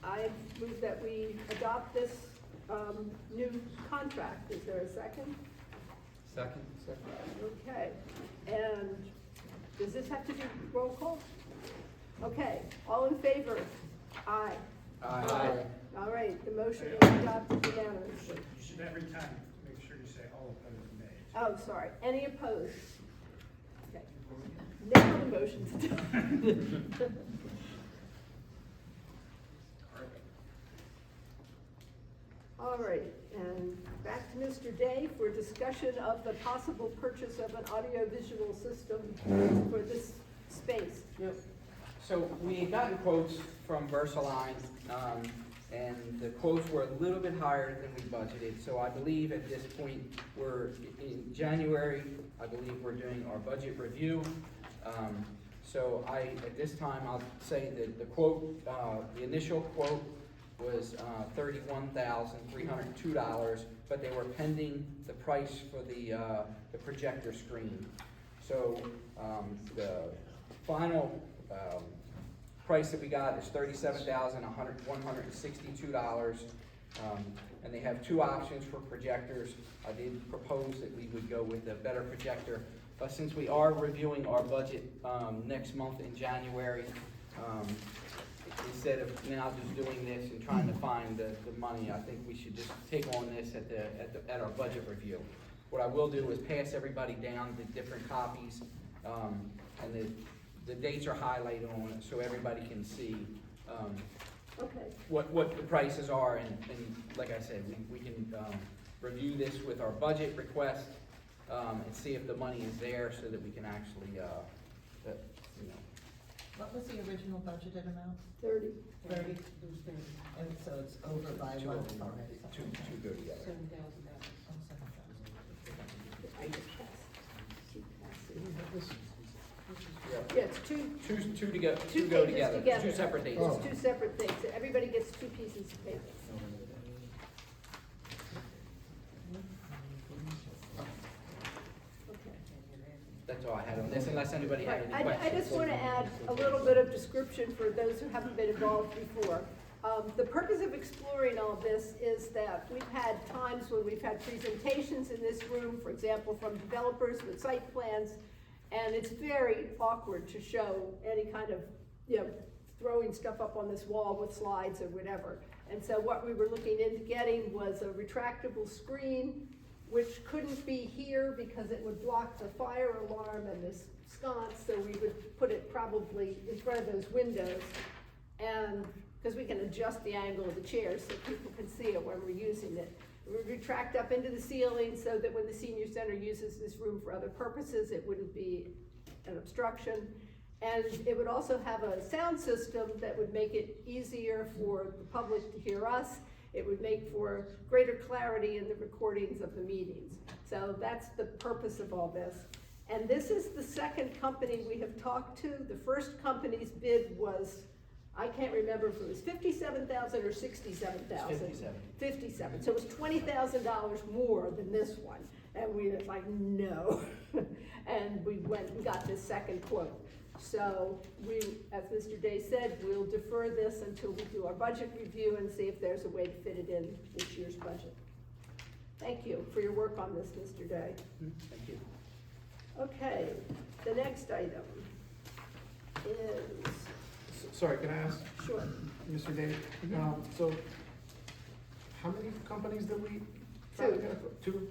I move that we adopt this new contract. Is there a second? Second. Okay, and does this have to be roll call? Okay, all in favor? Aye. Aye. All right, the motion is adopted unanimously. You should every time make sure you say all opposed nay. Oh, sorry, any opposed? Okay, now the motion's adopted. All right, and back to Mr. Day for discussion of the possible purchase of an audiovisual system for this space. Yep. So we had gotten quotes from Versaline, and the quotes were a little bit higher than we budgeted. So I believe at this point, we're in January, I believe we're doing our budget review. So at this time, I'll say that the quote, the initial quote was $31,302, but they were pending the price for the projector screen. So the final price that we got is $37,162, and they have two options for projectors. I did propose that we would go with a better projector, but since we are reviewing our budget next month in January, instead of now just doing this and trying to find the money, I think we should just take on this at our budget review. What I will do is pass everybody down the different copies, and the dates are highlighted on it so everybody can see Okay. what the prices are, and like I said, we can review this with our budget request and see if the money is there so that we can actually, What was the original budgeted amount? 30. 30? And so it's over by Two one of them. already. two go together. Oh, 7,000. I just passed. Keep passing. This- Yeah, it's two Two pages go together, together. two separate dates. It's two separate things. Everybody gets two pieces of paper. all I had on this, unless anybody had Right. any questions. I just want to add a little bit of description for those who haven't been involved before. The purpose of exploring all this is that we've had times when we've had presentations in this room, for example, from developers with site plans, and it's very awkward to show any kind of, throwing stuff up on this wall with slides or whatever. And so what we were looking into getting was a retractable screen, which couldn't be here because it would block the fire alarm and this sconce, so we would put it probably in front of those windows. And, because we can adjust the angle of the chairs so people can see it when we're using it. We would retract up into the ceiling so that when the senior center uses this room for other purposes, it wouldn't be an obstruction. And it would also have a sound system that would make it easier for the public to hear us. It would make for greater clarity in the recordings of the meetings. So that's the purpose of all this. And this is the second company we have talked to. The first company's bid was, I can't remember if it was $57,000 or $67,000. 57. 57. So it was $20,000 more than this one. And we were like, no. And we went and got this second quote. So we, as Mr. Day said, we'll defer this until we do our budget review and see if there's a way to fit it in this year's budget. Thank you for your work on this, Mr. Day. Thank you. Okay, the next item is, Sorry, can I ask, sure. Mr. Day, so how many companies did we? Two?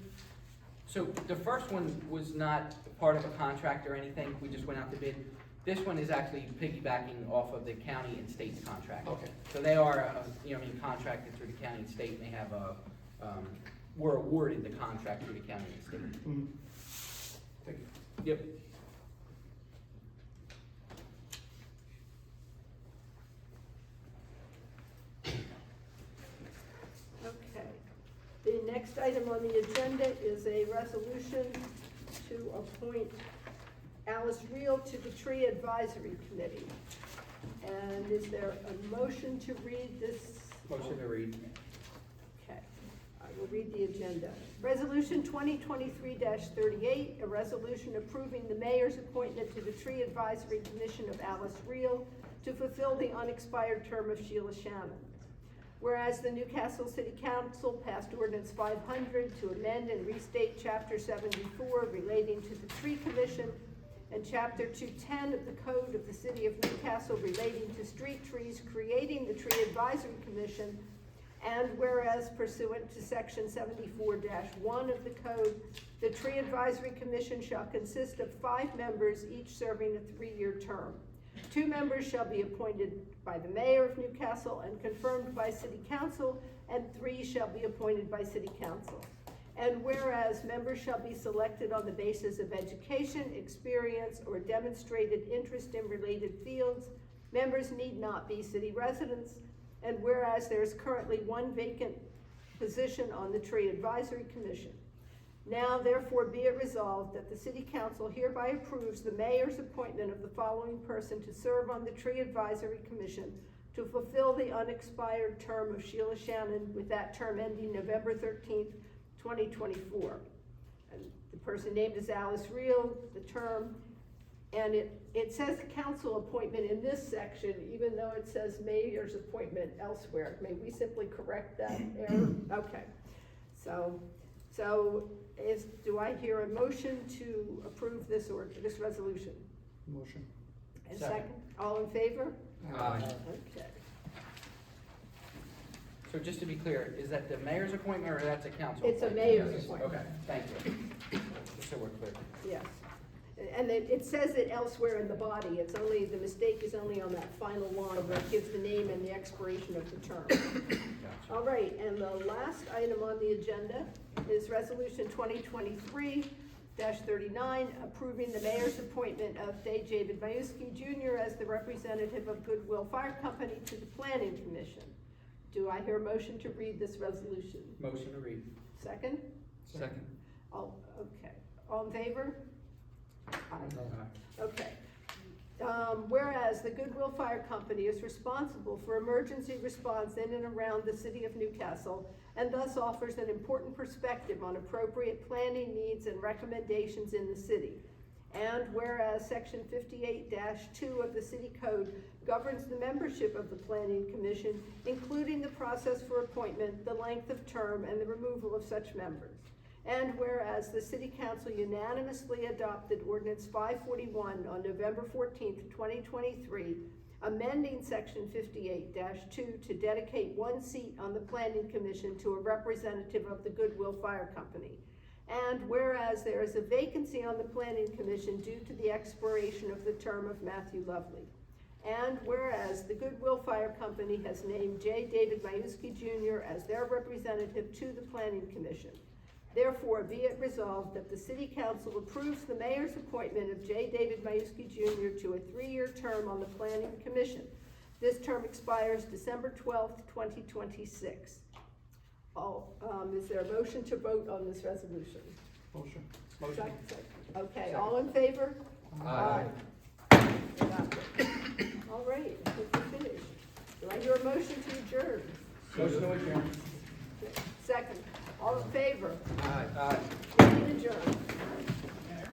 So the first one was not part of a contract or anything, we just went out to bid. This one is actually piggybacking off of the county and state's contract. Okay. So they are, contracted through the county and state, and they have were awarded the contract through the county and state. Mhm. Thank you. Yep. Okay. The next item on the agenda is a resolution to appoint Alice Reel to the Tree Advisory Committee. And is there a motion to read this? Motion to read. Okay, I will read the agenda. Resolution 2023-38, a resolution approving the mayor's appointment to the Tree Advisory Commission of Alice Reel to fulfill the unexpired term of Sheila Shannon. Whereas the Newcastle City Council passed Ordinance 500 to amend and restate Chapter 74 relating to the Tree Commission and Chapter 210 of the Code of the City of Newcastle relating to street trees, creating the Tree Advisory Commission, and whereas pursuant to Section 74-1 of the Code, the Tree Advisory Commission shall consist of 5 members, each serving a 3-year term. 2 members shall be appointed by the mayor of Newcastle and confirmed by City Council, and 3 shall be appointed by City Council. And whereas members shall be selected on the basis of education, experience, or demonstrated interest in related fields, members need not be city residents, and whereas there is currently 1 vacant position on the Tree Advisory Commission. Now therefore be it resolved that the City Council hereby approves the mayor's appointment of the following person to serve on the Tree Advisory Commission to fulfill the unexpired term of Sheila Shannon, with that term ending November 13th, 2024. And the person named is Alice Reel, the term, and it says council appointment in this section, even though it says mayor's appointment elsewhere. May we simply correct that error? Okay. So do I hear a motion to approve this resolution? Motion. And Second. second, all in favor? Aye. Okay. So just to be clear, is that the mayor's appointment or that's a council? It's a mayor's appointment. Okay, thank you. Just so we're clear. Yes. And it says it elsewhere in the body. It's only, the mistake is only on that final line where it gives the name and the expiration of the term. Gotcha. All right, and the last item on the agenda is Resolution 2023-39, approving the mayor's appointment of David Majewski Jr. as the representative of Goodwill Fire Company to the Planning Commission. Do I hear a motion to read this resolution? Motion to read. Second? Second. All, okay. All in favor? Aye. Okay. Whereas the Goodwill Fire Company is responsible for emergency response in and around the city of Newcastle, and thus offers an important perspective on appropriate planning needs and recommendations in the city. And whereas section 58-2 of the city code governs the membership of the planning commission, including the process for appointment, the length of term, and the removal of such members. And whereas the city council unanimously adopted ordinance 541 on November 14th, 2023, amending section 58-2 to dedicate one seat on the planning commission to a representative of the Goodwill Fire Company. And whereas there is a vacancy on the planning commission due to the expiration of the term of Matthew Lovely. And whereas the Goodwill Fire Company has named J. David Majewski Jr. as their representative to the planning commission. Therefore, be it resolved that the city council approves the mayor's appointment of J. David Majewski Jr. to a 3-year term on the planning commission. This term expires December 12th, 2026. Is there a motion to vote on this resolution? Motion. Second. Okay, all in favor? Aye. Adopted. All right, I think we're finished. Do I hear a motion to adjourn? Motion to adjourn. Second. All in favor? Aye. Meeting adjourned.